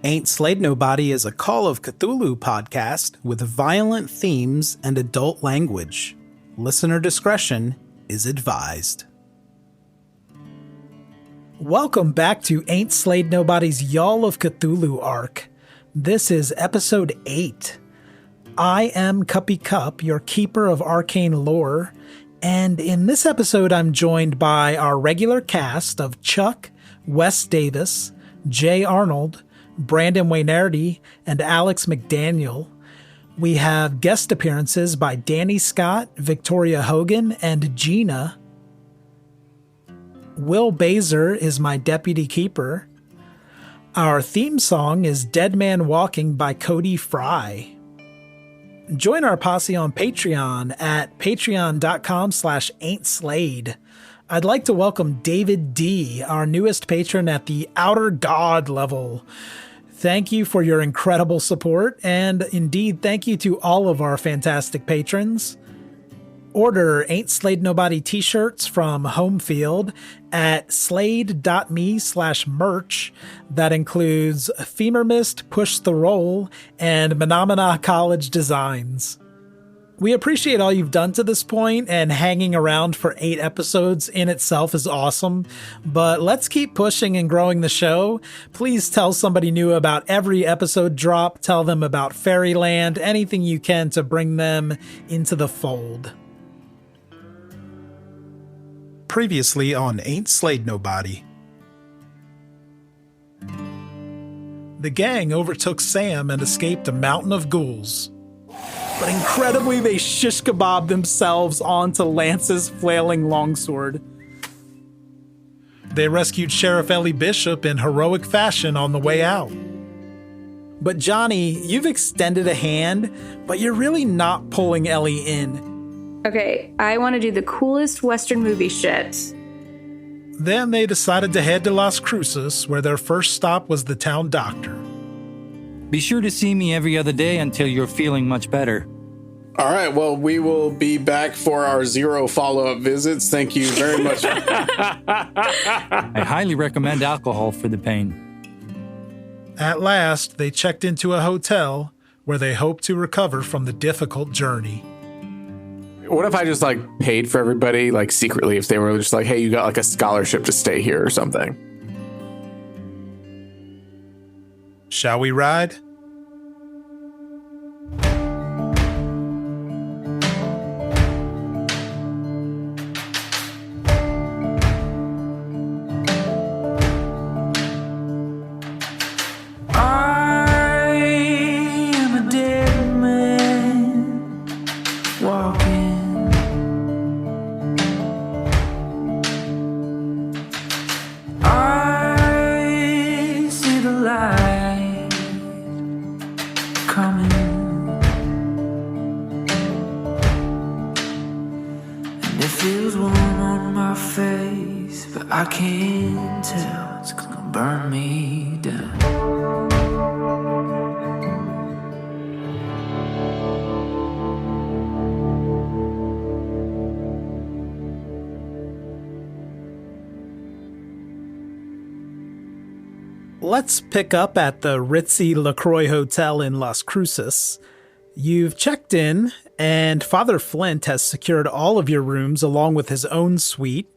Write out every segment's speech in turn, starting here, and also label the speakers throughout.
Speaker 1: Ain't Slayed Nobody is a Call of Cthulhu podcast with violent themes and adult language. Listener discretion is advised. Welcome back to Ain't Slayed Nobody's Y'all of Cthulhu arc. This is episode 8. I am Cuppy Cup, your keeper of arcane lore, and in this episode I'm joined by our regular cast of Chuck, Wes Davis, Jay Arnold, Brandon Waynardi, and Alex McDaniel. We have guest appearances by Danny Scott, Victoria Hogan, and Gina. Will Baser is my deputy keeper. Our theme song is Dead Man Walking by Cody Fry. Join our posse on Patreon at patreon.com/ain'tslayed. I'd like to welcome David D., our newest patron at the Outer God level. Thank you for your incredible support, and indeed, thank you to all of our fantastic patrons. Order Ain't Slayed Nobody t-shirts from Homefield at slade.me/merch. That includes Femur Mist, Push the Roll, and Menomina College Designs. We appreciate all you've done to this point, and hanging around for 8 episodes in itself is awesome, but let's keep pushing and growing the show. Please tell somebody new about every episode drop, tell them about Fairyland, anything you can to bring them into the fold. Previously on Ain't Slayed Nobody. The gang overtook Sam and escaped a mountain of ghouls. But incredibly, they shish kebabbed themselves onto Lance's flailing longsword. They rescued Sheriff Ellie Bishop in heroic fashion on the way out. But Johnny, you've extended a hand, but you're really not pulling Ellie in.
Speaker 2: Okay, I want to do the coolest Western movie shit.
Speaker 1: Then they decided to head to Las Cruces, where their first stop was the town doctor.
Speaker 3: Be sure to see me every other day until you're feeling much better.
Speaker 4: All right, well, we will be back for our 0 follow-up visits. Thank you very much.
Speaker 3: I highly recommend alcohol for the pain.
Speaker 1: At last, they checked into a hotel where they hoped to recover from the difficult journey.
Speaker 4: What if I just, paid for everybody, secretly, if they were just hey, you got, a scholarship to stay here or something?
Speaker 1: Shall we ride? Let's pick up at the ritzy LaCroix Hotel in Las Cruces. You've checked in, and Father Flint has secured all of your rooms along with his own suite.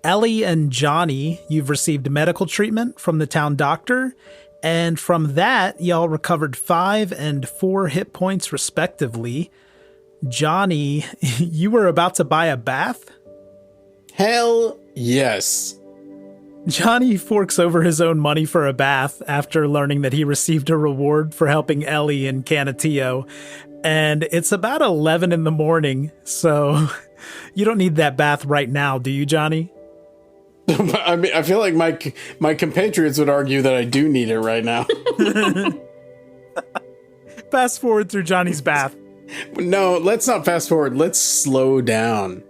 Speaker 1: Ellie and Johnny, you've received medical treatment from the town doctor, and from that, y'all recovered 5 and 4 hit points respectively. Johnny, you were about to buy a bath?
Speaker 4: Hell yes.
Speaker 1: Johnny forks over his own money for a bath after learning that he received a reward for helping Ellie in Canutillo, and it's about 11 in the morning, so you don't need that bath right now, do you, Johnny?
Speaker 4: I mean, I feel like my compatriots would argue that I do need it right now.
Speaker 1: Fast forward through Johnny's bath.
Speaker 4: No, let's not fast forward. Let's slow down.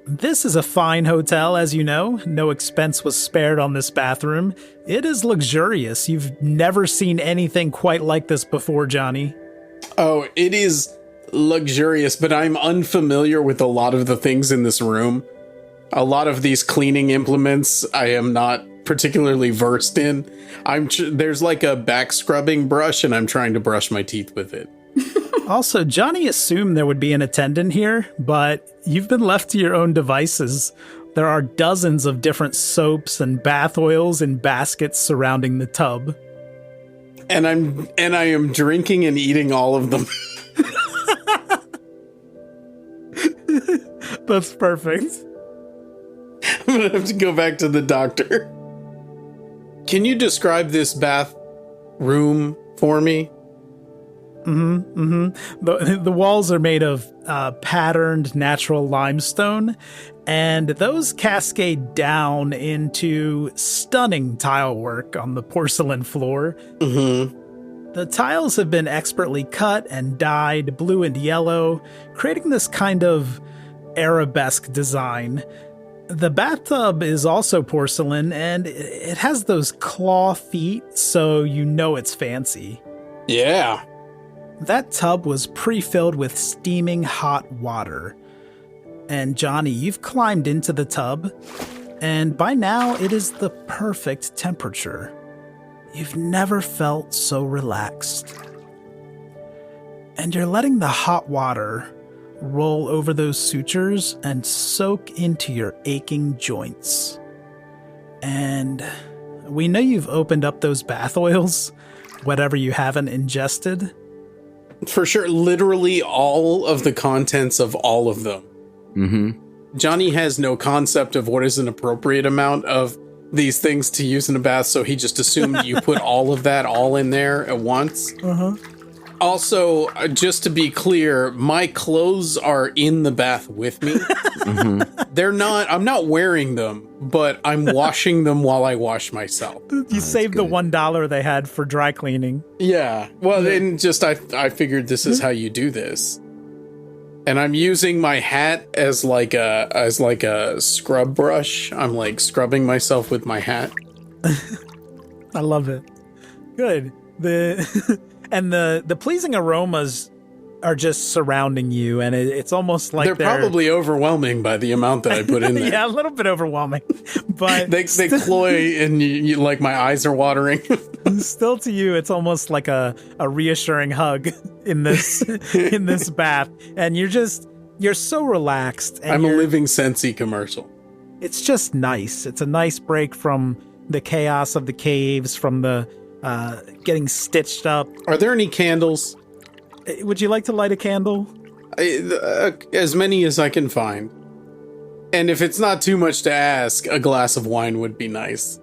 Speaker 1: This is a fine hotel, as you know. No expense was spared on this bathroom. It is luxurious. You've never seen anything quite like this before, Johnny.
Speaker 4: Oh, it is luxurious, but I'm unfamiliar with a lot of the things in this room. A lot of these cleaning implements I am not
Speaker 5: particularly versed in. There's like a back scrubbing brush, and I'm trying to brush my teeth with it.
Speaker 1: Also, Johnny assumed there would be an attendant here, but you've been left to your own devices. There are dozens of different soaps and bath oils in baskets surrounding the tub.
Speaker 5: And I am drinking and eating all of them.
Speaker 1: That's perfect.
Speaker 5: I'm gonna have to go back to the doctor. Can you describe this bath room for me?
Speaker 1: The walls are made of patterned natural limestone, and those cascade down into stunning tile work on the porcelain floor. The tiles have been expertly cut and dyed blue and yellow, creating this kind of arabesque design. The bathtub is also porcelain, and it has those claw feet, so you know it's fancy.
Speaker 5: Yeah.
Speaker 1: That tub was pre-filled with steaming hot water. And Johnny, you've climbed into the tub, and by now it is the perfect temperature. You've never felt so relaxed. And you're letting the hot water roll over those sutures and soak into your aching joints. And we know you've opened up those bath oils, whatever you haven't ingested.
Speaker 5: For sure, literally all of the contents of all of them. Johnny has no concept of what is an appropriate amount of these things to use in a bath, so he just assumed you put all of that all in there at once. Also, just to be clear, my clothes are in the bath with me. I'm not wearing them, but I'm washing them while I wash myself.
Speaker 1: You saved the $1 they had for dry cleaning.
Speaker 5: Yeah. Well, then I figured this is how you do this. And I'm using my hat as like a scrub brush. I'm like scrubbing myself with my hat.
Speaker 1: I love it. Good. And the pleasing aromas are just surrounding you, and it's almost like
Speaker 5: they're probably overwhelming by the amount that I put in there.
Speaker 1: Yeah, a little bit overwhelming, but
Speaker 5: they cloy, and you like my eyes are watering.
Speaker 1: Still, to you, it's almost like a reassuring hug in this in this bath, and you're so relaxed. And
Speaker 5: I'm a living Scentsy commercial.
Speaker 1: It's just nice. It's a nice break from the chaos of the caves, from the getting stitched up.
Speaker 5: Are there any candles?
Speaker 1: Would you like to light a candle?
Speaker 5: As many as I can find. And if it's not too much to ask, a glass of wine would be nice.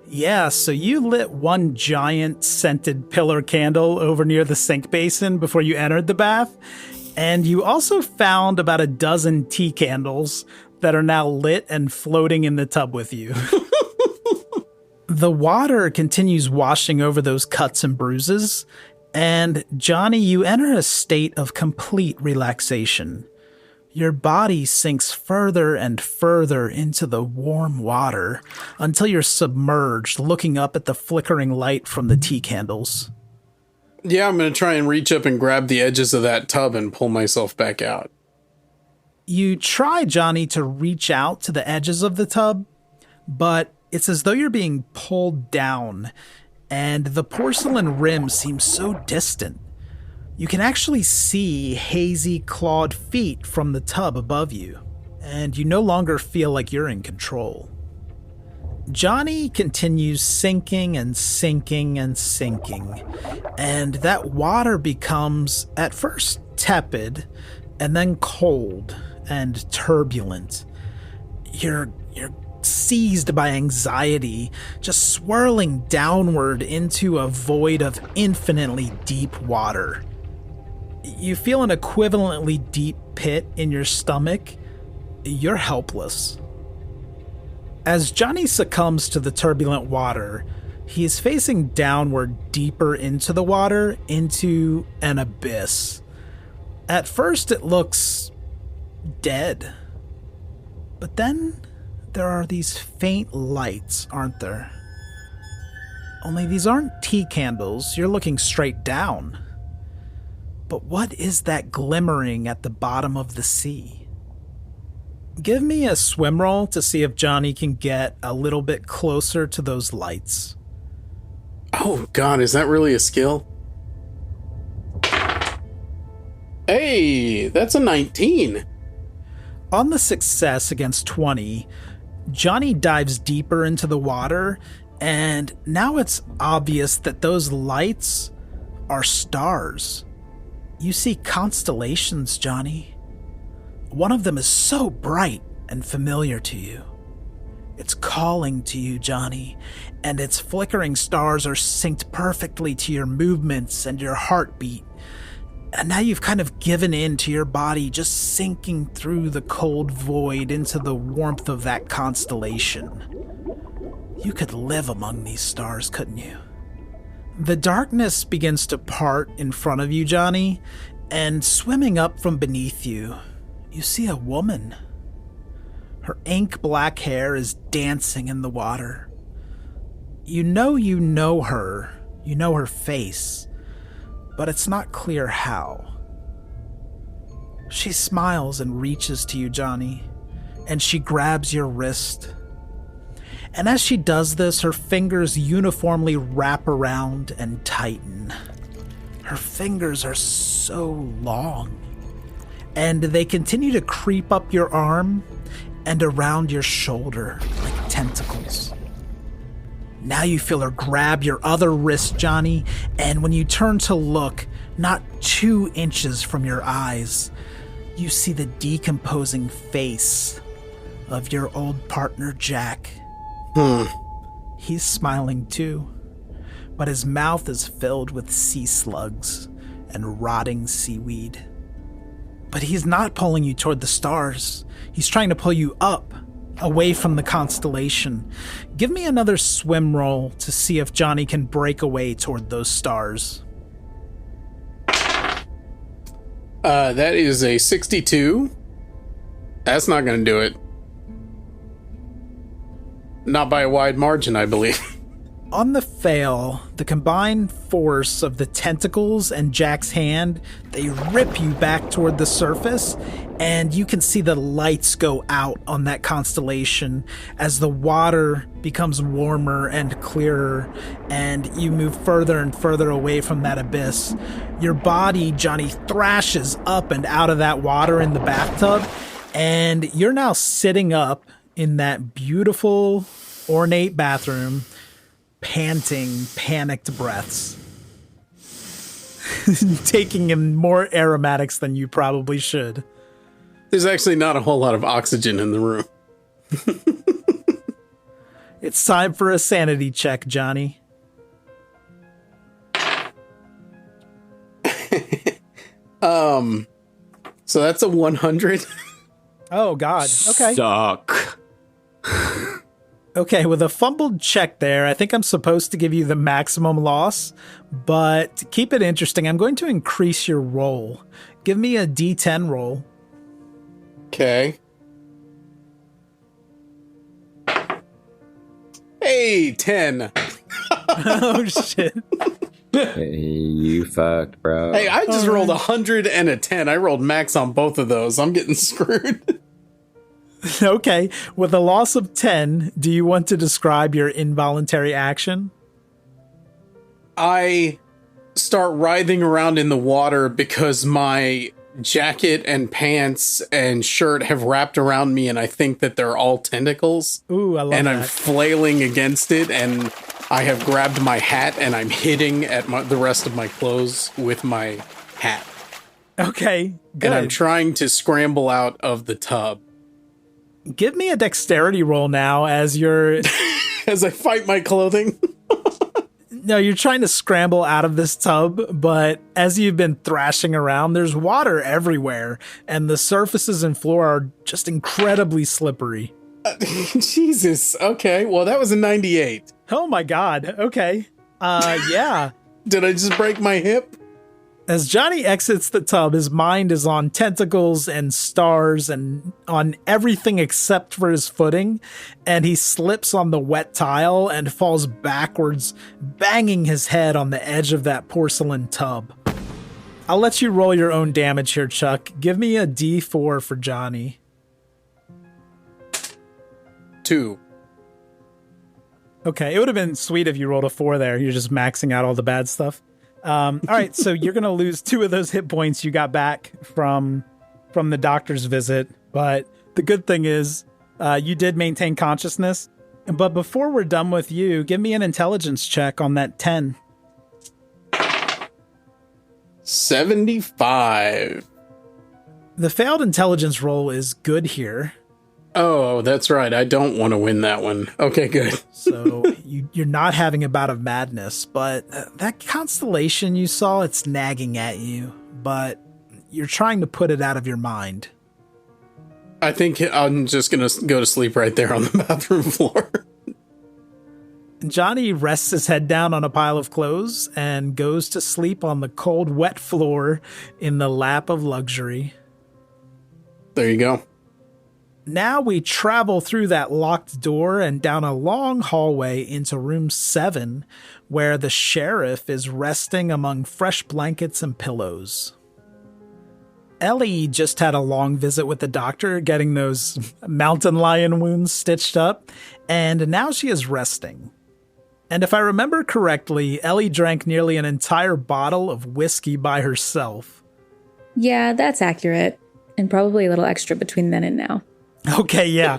Speaker 1: Yeah, so you lit one giant scented pillar candle over near the sink basin before you entered the bath. And you also found about a dozen tea candles that are now lit and floating in the tub with you. The water continues washing over those cuts and bruises. And Johnny, you enter a state of complete relaxation. Your body sinks further and further into the warm water until you're submerged, looking up at the flickering light from the tea candles.
Speaker 5: Yeah, I'm going to try and reach up and grab the edges of that tub and pull myself back out.
Speaker 1: You try, Johnny, to reach out to the edges of the tub, but it's as though you're being pulled down, and the porcelain rim seems so distant. You can actually see hazy clawed feet from the tub above you, and you no longer feel like you're in control. Johnny continues sinking and sinking and sinking, and that water becomes, at first, tepid, and then cold and turbulent. You're seized by anxiety, just swirling downward into a void of infinitely deep water. You feel an equivalently deep pit in your stomach. You're helpless. As Johnny succumbs to the turbulent water, he is facing downward deeper into the water, into an abyss. At first it looks dead. But then there are these faint lights, aren't there? Only these aren't tea candles. You're looking straight down. But what is that glimmering at the bottom of the sea? Give me a swim roll to see if Johnny can get a little bit closer to those lights.
Speaker 5: Oh, God, is that really a skill? Hey, that's a 19.
Speaker 1: On the success against 20, Johnny dives deeper into the water, and now it's obvious that those lights are stars. You see constellations, Johnny. One of them is so bright and familiar to you. It's calling to you, Johnny, and its flickering stars are synced perfectly to your movements and your heartbeat. And now you've kind of given in to your body, just sinking through the cold void into the warmth of that constellation. You could live among these stars, couldn't you? The darkness begins to part in front of you, Johnny, and swimming up from beneath you, you see a woman. Her ink black hair is dancing in the water. You know her. You know her face, but it's not clear how. She smiles and reaches to you, Johnny, and she grabs your wrist. And as she does this, her fingers uniformly wrap around and tighten. Her fingers are so long, and they continue to creep up your arm and around your shoulder like tentacles. Now you feel her grab your other wrist, Johnny, and when you turn to look, not 2 inches from your eyes, you see the decomposing face of your old partner, Jack. He's smiling too, but his mouth is filled with sea slugs and rotting seaweed. But he's not pulling you toward the stars. He's trying to pull you up, away from the constellation. Give me another swim roll to see if Johnny can break away toward those stars.
Speaker 5: That is a 62. That's not going to do it. Not by a wide margin, I believe.
Speaker 1: On the fail, the combined force of the tentacles and Jack's hand, they rip you back toward the surface, and you can see the lights go out on that constellation as the water becomes warmer and clearer, and you move further and further away from that abyss. Your body, Johnny, thrashes up and out of that water in the bathtub, and you're now sitting up in that beautiful, ornate bathroom, panting, panicked breaths. Taking in more aromatics than you probably should.
Speaker 5: There's actually not a whole lot of oxygen in the room.
Speaker 1: It's time for a sanity check, Johnny.
Speaker 5: So that's a 100.
Speaker 1: Oh, God. Okay.
Speaker 4: Suck.
Speaker 1: Okay, with a fumbled check there, I think I'm supposed to give you the maximum loss, but to keep it interesting, I'm going to increase your roll. Give me a D10 roll.
Speaker 5: Okay. Hey, 10.
Speaker 1: Oh, shit.
Speaker 6: Hey, you fucked, bro.
Speaker 5: Hey, I just rolled 100 and a 10. I rolled max on both of those. I'm getting screwed.
Speaker 1: Okay, with a loss of 10, do you want to describe your involuntary action?
Speaker 5: I start writhing around in the water because my jacket and pants and shirt have wrapped around me, and I think that they're all tentacles.
Speaker 1: Ooh, I love
Speaker 5: and
Speaker 1: that.
Speaker 5: I'm flailing against it, and I have grabbed my hat, and I'm hitting at the rest of my clothes with my hat.
Speaker 1: Okay, good.
Speaker 5: And I'm trying to scramble out of the tub.
Speaker 1: Give me a dexterity roll now as you're...
Speaker 5: As I fight my clothing.
Speaker 1: No, you're trying to scramble out of this tub, but as you've been thrashing around, there's water everywhere, and the surfaces and floor are just incredibly slippery.
Speaker 5: Jesus. Okay, well, that was a 98.
Speaker 1: Oh my God. Okay. Yeah.
Speaker 5: Did I just break my hip?
Speaker 1: As Johnny exits the tub, his mind is on tentacles and stars and on everything except for his footing, and he slips on the wet tile and falls backwards, banging his head on the edge of that porcelain tub. I'll let you roll your own damage here, Chuck. Give me a D4 for Johnny.
Speaker 5: 2.
Speaker 1: Okay, it would have been sweet if you rolled a 4 there. You're just maxing out all the bad stuff. All right, so you're going to lose 2 of those hit points you got back from the doctor's visit. But the good thing is you did maintain consciousness. But before we're done with you, give me an intelligence check on that 10.
Speaker 5: 75.
Speaker 1: The failed intelligence roll is good here.
Speaker 5: Oh, that's right. I don't want to win that one. Okay, good.
Speaker 1: So you're not having a bout of madness, but that constellation you saw, it's nagging at you, but you're trying to put it out of your mind.
Speaker 5: I think I'm just going to go to sleep right there on the bathroom floor.
Speaker 1: Johnny rests his head down on a pile of clothes and goes to sleep on the cold, wet floor in the lap of luxury.
Speaker 5: There you go.
Speaker 1: Now we travel through that locked door and down a long hallway into room 7, where the sheriff is resting among fresh blankets and pillows. Ellie just had a long visit with the doctor, getting those mountain lion wounds stitched up, and now she is resting. And if I remember correctly, Ellie drank nearly an entire bottle of whiskey by herself.
Speaker 2: Yeah, that's accurate. And probably a little extra between then and now.
Speaker 1: Okay, yeah.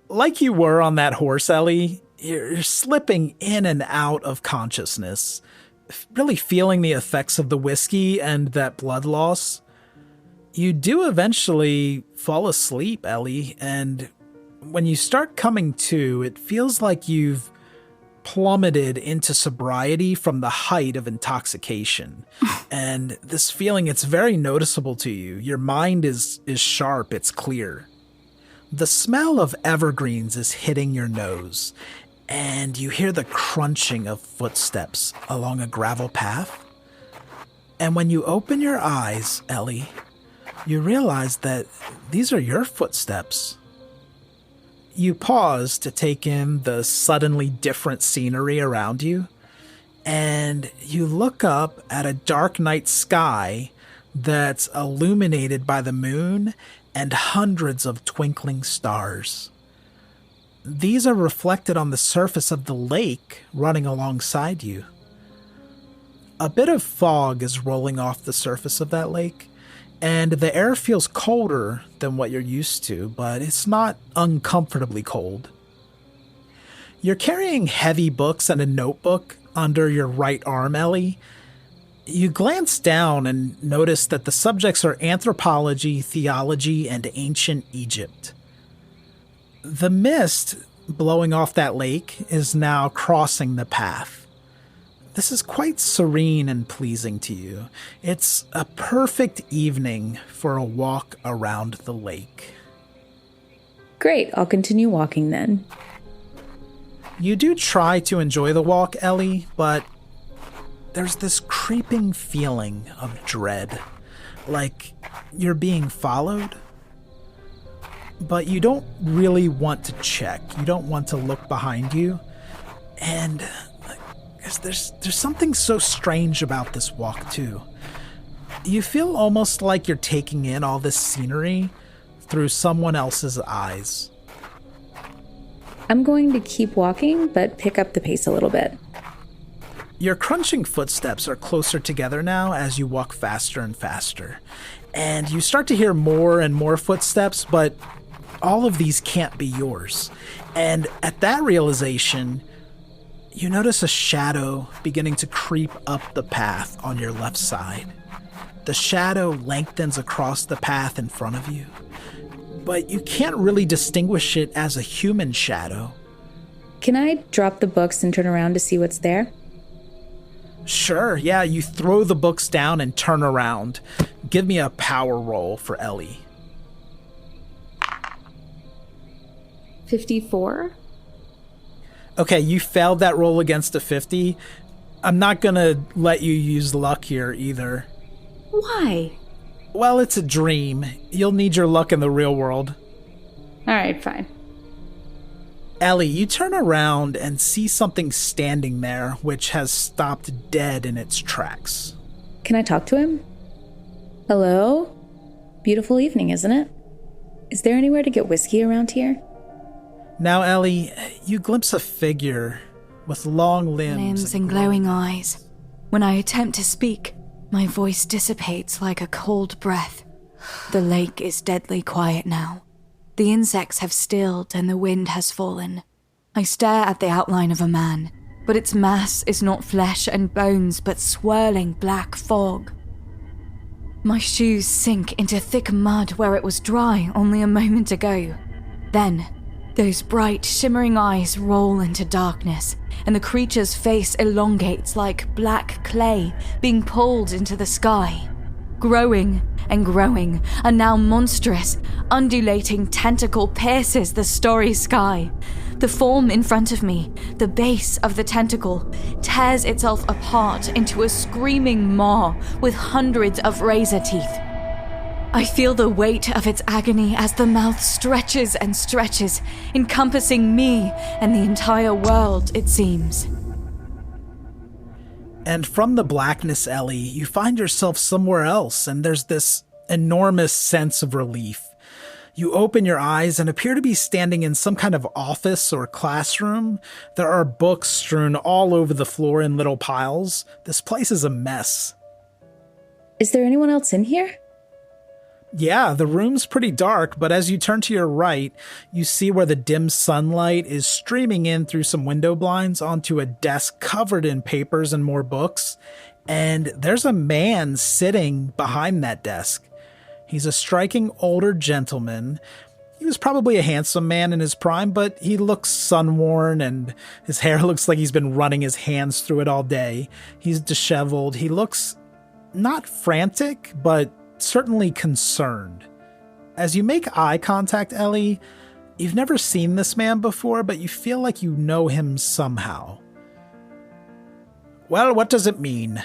Speaker 1: Like you were on that horse, Ellie, you're slipping in and out of consciousness, really feeling the effects of the whiskey and that blood loss. You do eventually fall asleep, Ellie, and when you start coming to, it feels like you've plummeted into sobriety from the height of intoxication. And this feeling, it's very noticeable to you. Your mind is sharp, it's clear. The smell of evergreens is hitting your nose, and you hear the crunching of footsteps along a gravel path. And when you open your eyes, Ellie, you realize that these are your footsteps. You pause to take in the suddenly different scenery around you, and you look up at a dark night sky that's illuminated by the moon and hundreds of twinkling stars. These are reflected on the surface of the lake running alongside you. A bit of fog is rolling off the surface of that lake, and the air feels colder than what you're used to, but it's not uncomfortably cold. You're carrying heavy books and a notebook under your right arm, Ellie. You glance down and notice that the subjects are anthropology, theology, and ancient Egypt. The mist blowing off that lake is now crossing the path. This is quite serene and pleasing to you. It's a perfect evening for a walk around the lake.
Speaker 2: Great, I'll continue walking then.
Speaker 1: You do try to enjoy the walk, Ellie, but there's this creeping feeling of dread, like you're being followed. But you don't really want to check. You don't want to look behind you. And there's something so strange about this walk, too. You feel almost like you're taking in all this scenery through someone else's eyes.
Speaker 2: I'm going to keep walking, but pick up the pace a little bit.
Speaker 1: Your crunching footsteps are closer together now as you walk faster and faster. And you start to hear more and more footsteps, but all of these can't be yours. And at that realization, you notice a shadow beginning to creep up the path on your left side. The shadow lengthens across the path in front of you, but you can't really distinguish it as a human shadow.
Speaker 2: Can I drop the books and turn around to see what's there?
Speaker 1: Sure, yeah, you throw the books down and turn around. Give me a power roll for Ellie.
Speaker 2: 54?
Speaker 1: Okay, you failed that roll against a 50. I'm not gonna let you use luck here either.
Speaker 2: Why?
Speaker 1: Well, it's a dream. You'll need your luck in the real world.
Speaker 2: Alright, fine.
Speaker 1: Ellie, you turn around and see something standing there which has stopped dead in its tracks.
Speaker 2: Can I talk to him? Hello? Beautiful evening, isn't it? Is there anywhere to get whiskey around here?
Speaker 1: Now, Ellie, you glimpse a figure with long limbs
Speaker 7: And glowing eyes. When I attempt to speak, my voice dissipates like a cold breath. The lake is deadly quiet now. The insects have stilled and the wind has fallen. I stare at the outline of a man, but its mass is not flesh and bones but swirling black fog. My shoes sink into thick mud where it was dry only a moment ago. Then, those bright, shimmering eyes roll into darkness, and the creature's face elongates like black clay being pulled into the sky. Growing and growing, a now monstrous, undulating tentacle pierces the starry sky. The form in front of me, the base of the tentacle, tears itself apart into a screaming maw with hundreds of razor teeth. I feel the weight of its agony as the mouth stretches and stretches, encompassing me and the entire world, it seems.
Speaker 1: And from the blackness, Ellie, you find yourself somewhere else, and there's this enormous sense of relief. You open your eyes and appear to be standing in some kind of office or classroom. There are books strewn all over the floor in little piles. This place is a mess.
Speaker 2: Is there anyone else in here?
Speaker 1: Yeah, the room's pretty dark, but as you turn to your right, you see where the dim sunlight is streaming in through some window blinds onto a desk covered in papers and more books. And there's a man sitting behind that desk. He's a striking older gentleman. He was probably a handsome man in his prime, but he looks sun-worn and his hair looks like he's been running his hands through it all day. He's disheveled. He looks not frantic, but certainly concerned. As you make eye contact, Ellie, you've never seen this man before, but you feel like you know him somehow. Well, what does it mean?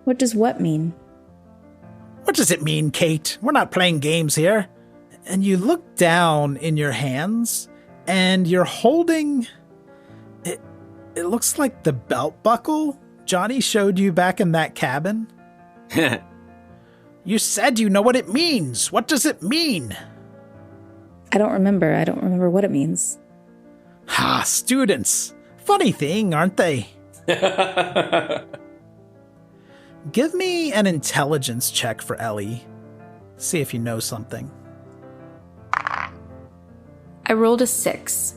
Speaker 2: What does what mean?
Speaker 1: What does it mean, Kate? We're not playing games here. And you look down in your hands, and you're holding... It looks like the belt buckle Johnny showed you back in that cabin. You said you know what it means. What does it mean?
Speaker 2: I don't remember. I don't remember what it means.
Speaker 1: Ha, students. Funny thing, aren't they? Give me an intelligence check for Ellie. See if you know something.
Speaker 7: I rolled a 6.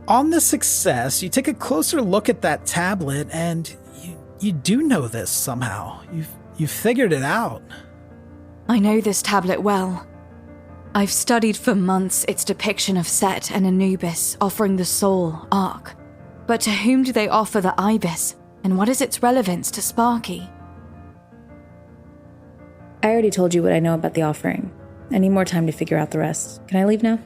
Speaker 1: On the success, you take a closer look at that tablet, and you do know this somehow. You've figured it out.
Speaker 7: I know this tablet well. I've studied for months its depiction of Set and Anubis offering the soul arc. But to whom do they offer the ibis, and what is its relevance to Sparky?
Speaker 2: I already told you what I know about the offering. I need more time to figure out the rest. Can I leave now?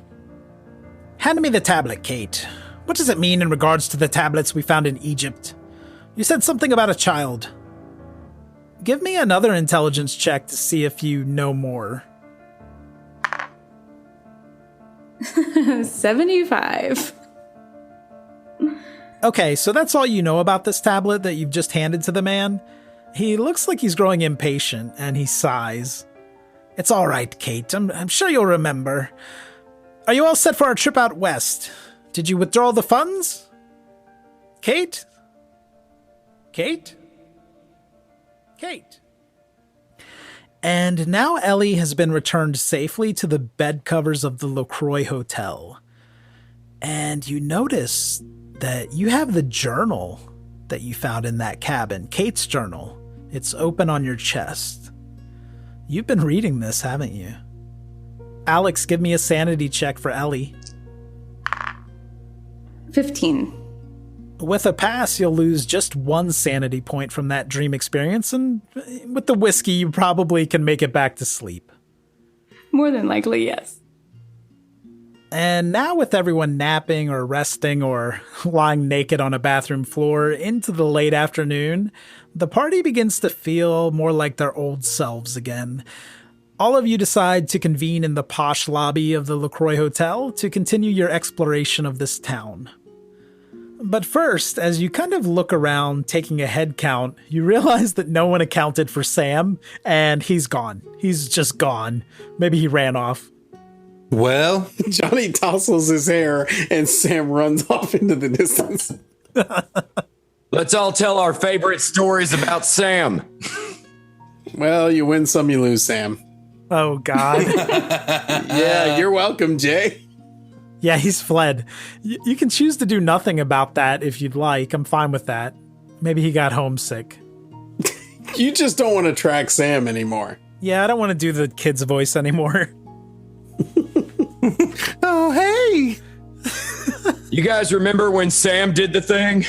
Speaker 1: Hand me the tablet, Kate. What does it mean in regards to the tablets we found in Egypt? You said something about a child. Give me another intelligence check to see if you know more.
Speaker 2: 75.
Speaker 1: Okay, so that's all you know about this tablet that you've just handed to the man? He looks like he's growing impatient, and he sighs. It's all right, Kate. I'm sure you'll remember. Are you all set for our trip out west? Did you withdraw the funds? Kate? Kate? Kate? And now Ellie has been returned safely to the bed covers of the LaCroix Hotel. And you notice that you have the journal that you found in that cabin, Kate's journal. It's open on your chest. You've been reading this, haven't you? Alex, give me a sanity check for Ellie.
Speaker 2: 15.
Speaker 1: With a pass, you'll lose just 1 sanity point from that dream experience, and with the whiskey, you probably can make it back to sleep.
Speaker 2: More than likely, yes.
Speaker 1: And now with everyone napping or resting or lying naked on a bathroom floor into the late afternoon, the party begins to feel more like their old selves again. All of you decide to convene in the posh lobby of the LaCroix Hotel to continue your exploration of this town. But first, as you kind of look around taking a head count, you realize that no one accounted for Sam, and he's gone. He's just gone. Maybe he ran off.
Speaker 8: Well,
Speaker 5: Johnny tousles his hair and Sam runs off into the distance.
Speaker 9: Let's all tell our favorite stories about Sam.
Speaker 5: Well, you win some, you lose, Sam.
Speaker 1: Oh, God.
Speaker 5: Yeah, you're welcome, Jay.
Speaker 1: Yeah, he's fled. You can choose to do nothing about that if you'd like. I'm fine with that. Maybe he got homesick.
Speaker 5: You just don't want to track Sam anymore.
Speaker 1: Yeah, I don't want to do the kid's voice anymore.
Speaker 8: oh, hey.
Speaker 9: You guys remember when Sam did the thing?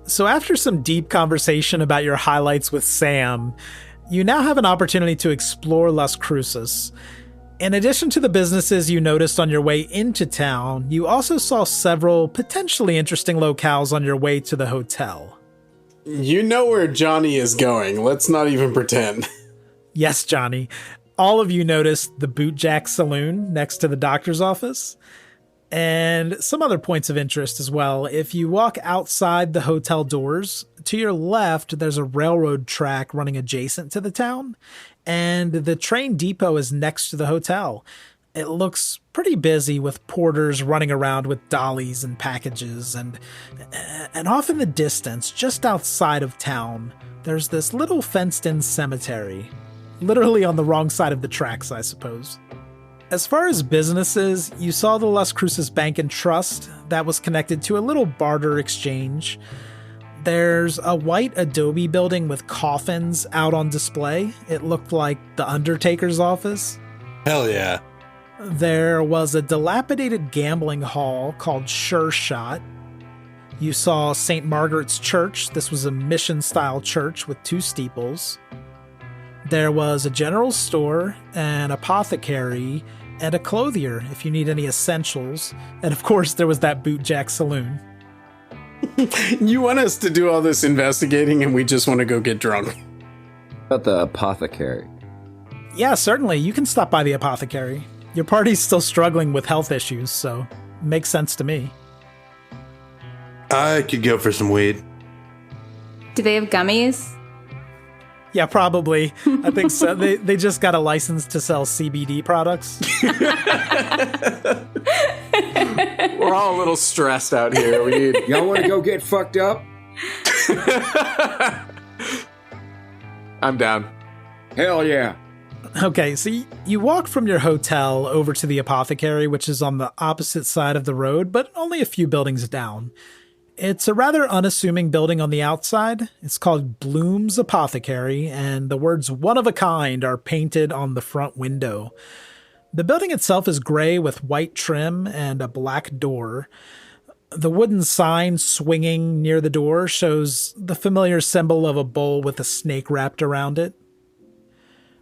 Speaker 1: So after some deep conversation about your highlights with Sam, you now have an opportunity to explore Las Cruces. In addition to the businesses you noticed on your way into town, you also saw several potentially interesting locales on your way to the hotel.
Speaker 5: You know where Johnny is going. Let's not even pretend.
Speaker 1: Yes, Johnny. All of you noticed the Bootjack Saloon next to the doctor's office, and some other points of interest as well. If you walk outside the hotel doors, to your left, there's a railroad track running adjacent to the town, and the train depot is next to the hotel. It looks pretty busy with porters running around with dollies and packages, and off in the distance, just outside of town, there's this little fenced-in cemetery. Literally on the wrong side of the tracks, I suppose. As far as businesses, you saw the Las Cruces Bank and Trust that was connected to a little barter exchange. There's a white adobe building with coffins out on display. It looked like the Undertaker's office.
Speaker 8: Hell yeah.
Speaker 1: There was a dilapidated gambling hall called Sure Shot. You saw St. Margaret's Church. This was a mission-style church with 2 steeples. There was a general store, an apothecary, and a clothier if you need any essentials. And of course, there was that Bootjack Saloon.
Speaker 5: You want us to do all this investigating and we just want to go get drunk.
Speaker 6: About the apothecary.
Speaker 1: Yeah, certainly. You can stop by the apothecary. Your party's still struggling with health issues, so it makes sense to me.
Speaker 8: I could go for some weed.
Speaker 2: Do they have gummies?
Speaker 1: Yeah, probably. I think so. They just got a license to sell CBD products.
Speaker 4: We're all a little stressed out here.
Speaker 6: Y'all want to go get fucked up?
Speaker 4: I'm down.
Speaker 6: Hell yeah.
Speaker 1: Okay, so you walk from your hotel over to the apothecary, which is on the opposite side of the road, but only a few buildings down. It's a rather unassuming building on the outside. It's called Bloom's Apothecary, and the words "one of a kind" are painted on the front window. The building itself is gray with white trim and a black door. The wooden sign swinging near the door shows the familiar symbol of a bowl with a snake wrapped around it.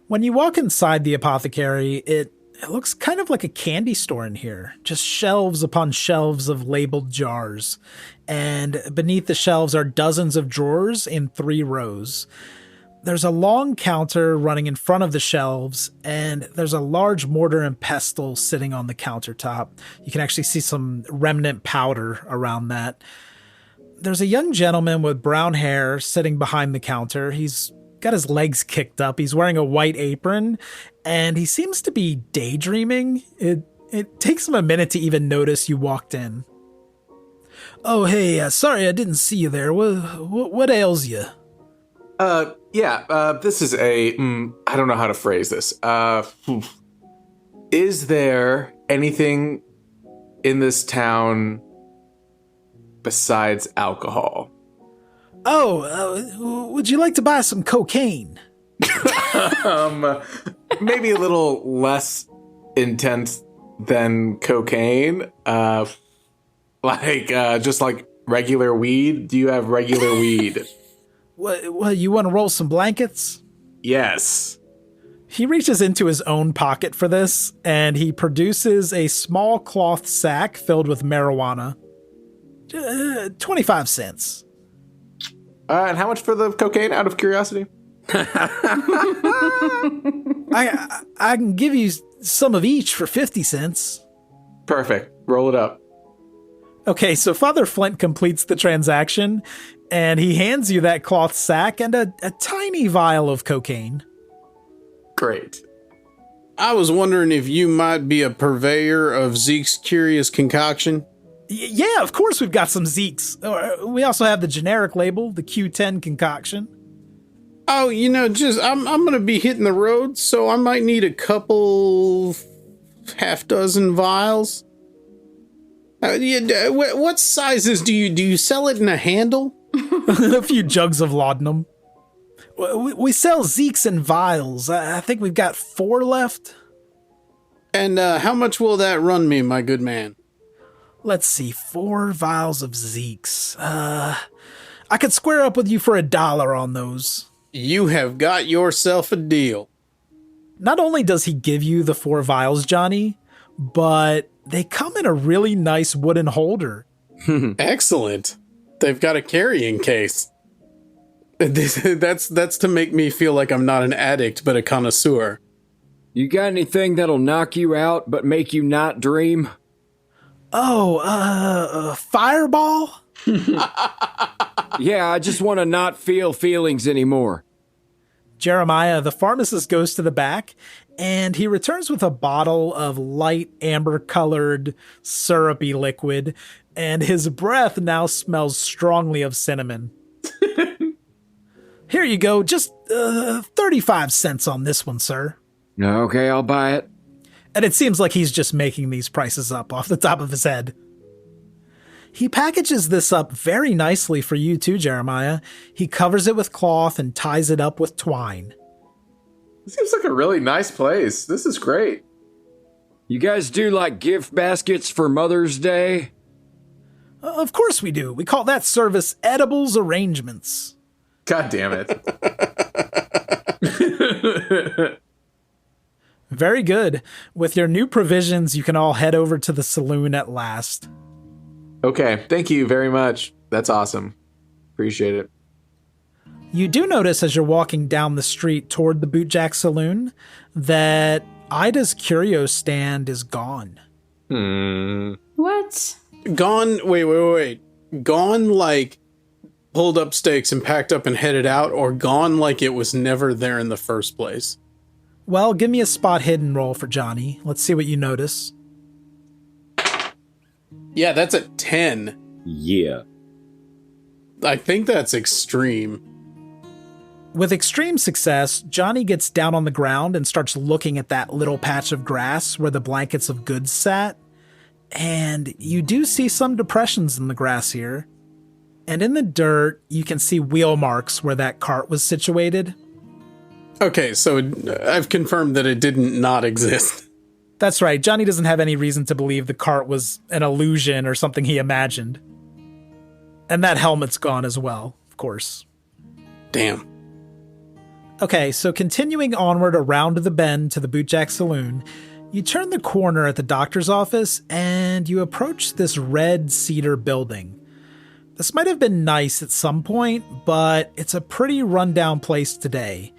Speaker 1: When you walk inside the apothecary, it looks kind of like a candy store in here. Just shelves upon shelves of labeled jars. And beneath the shelves are dozens of drawers in 3 rows. There's a long counter running in front of the shelves, and there's a large mortar and pestle sitting on the countertop. You can actually see some remnant powder around that. There's a young gentleman with brown hair sitting behind the counter. He's got his legs kicked up. He's wearing a white apron, and he seems to be daydreaming. It takes him a minute to even notice you walked in. Oh, hey, sorry I didn't see you there. What ails you?
Speaker 4: This is I don't know how to phrase this. Is there anything in this town besides alcohol?
Speaker 1: Oh, would you like to buy some cocaine?
Speaker 4: Maybe a little less intense than cocaine. Just like regular weed. Do you have regular weed?
Speaker 1: What, you want to roll some blankets?
Speaker 4: Yes.
Speaker 1: He reaches into his own pocket for this, and he produces a small cloth sack filled with marijuana. 25 cents.
Speaker 4: And how much for the cocaine, out of curiosity?
Speaker 1: I can give you some of each for 50 cents.
Speaker 4: Perfect. Roll it up.
Speaker 1: Okay, so Father Flint completes the transaction, and he hands you that cloth sack and a tiny vial of cocaine.
Speaker 4: Great.
Speaker 5: I was wondering if you might be a purveyor of Zeke's Curious Concoction.
Speaker 1: Yeah, of course we've got some Zeke's. We also have the generic label, the Q10 concoction.
Speaker 5: Oh, I'm going to be hitting the road, so I might need a couple half dozen vials. What sizes do you sell it in a handle?
Speaker 1: A few jugs of laudanum. We sell Zeke's in vials. I think we've got 4 left.
Speaker 5: And how much will that run me, my good man?
Speaker 1: Let's see, 4 vials of Zeke's. I could square up with you for $1 on those.
Speaker 5: You have got yourself a deal.
Speaker 1: Not only does he give you the 4 vials, Johnny, but they come in a really nice wooden holder.
Speaker 5: Excellent. They've got a carrying case. That's to make me feel like I'm not an addict, but a connoisseur.
Speaker 6: You got anything that'll knock you out but make you not dream?
Speaker 1: Fireball?
Speaker 6: Yeah, I just want to not feel feelings anymore.
Speaker 1: Jeremiah, the pharmacist, goes to the back, and he returns with a bottle of light amber-colored, syrupy liquid, and his breath now smells strongly of cinnamon. Here you go, just 35 cents on this one, sir.
Speaker 6: Okay, I'll buy it.
Speaker 1: And it seems like he's just making these prices up off the top of his head. He packages this up very nicely for you too, Jeremiah. He covers it with cloth and ties it up with twine.
Speaker 4: It seems like a really nice place. This is great.
Speaker 6: You guys do like gift baskets for Mother's Day?
Speaker 1: Of course we do. We call that service Edibles Arrangements.
Speaker 4: God damn it.
Speaker 1: Very good. With your new provisions, you can all head over to the saloon at last.
Speaker 4: Okay, thank you very much. That's awesome. Appreciate it.
Speaker 1: You do notice as you're walking down the street toward the Bootjack Saloon that Ida's curio stand is gone.
Speaker 2: What?
Speaker 5: Gone? Wait. Gone like pulled up stakes and packed up and headed out, or gone like it was never there in the first place?
Speaker 1: Well, give me a spot hidden roll for Johnny. Let's see what you notice.
Speaker 5: Yeah, that's a 10.
Speaker 6: Yeah.
Speaker 5: I think that's extreme.
Speaker 1: With extreme success, Johnny gets down on the ground and starts looking at that little patch of grass where the blankets of goods sat. And you do see some depressions in the grass here. And in the dirt, you can see wheel marks where that cart was situated.
Speaker 5: Okay, so I've confirmed that it didn't not exist.
Speaker 1: That's right. Johnny doesn't have any reason to believe the cart was an illusion or something he imagined. And that helmet's gone as well, of course.
Speaker 5: Damn.
Speaker 1: Okay, so continuing onward around the bend to the Bootjack Saloon, you turn the corner at the doctor's office and you approach this red cedar building. This might have been nice at some point, but it's a pretty rundown place today.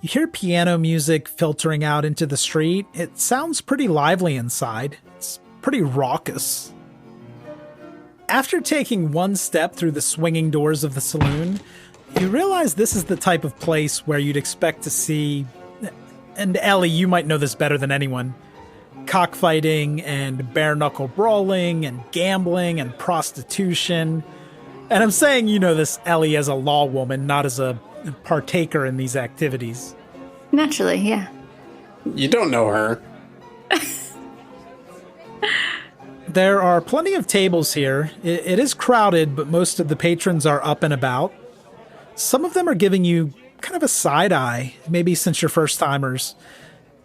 Speaker 1: You hear piano music filtering out into the street. It sounds pretty lively inside. It's pretty raucous. After taking one step through the swinging doors of the saloon, you realize this is the type of place where you'd expect to see, and Ellie, you might know this better than anyone, cockfighting and bare-knuckle brawling and gambling and prostitution. And I'm saying you know this, Ellie, as a law woman, not as a partaker in these activities.
Speaker 2: Naturally, yeah.
Speaker 5: You don't know her.
Speaker 1: There are plenty of tables here. It is crowded, but most of the patrons are up and about. Some of them are giving you kind of a side eye, maybe since you're first timers.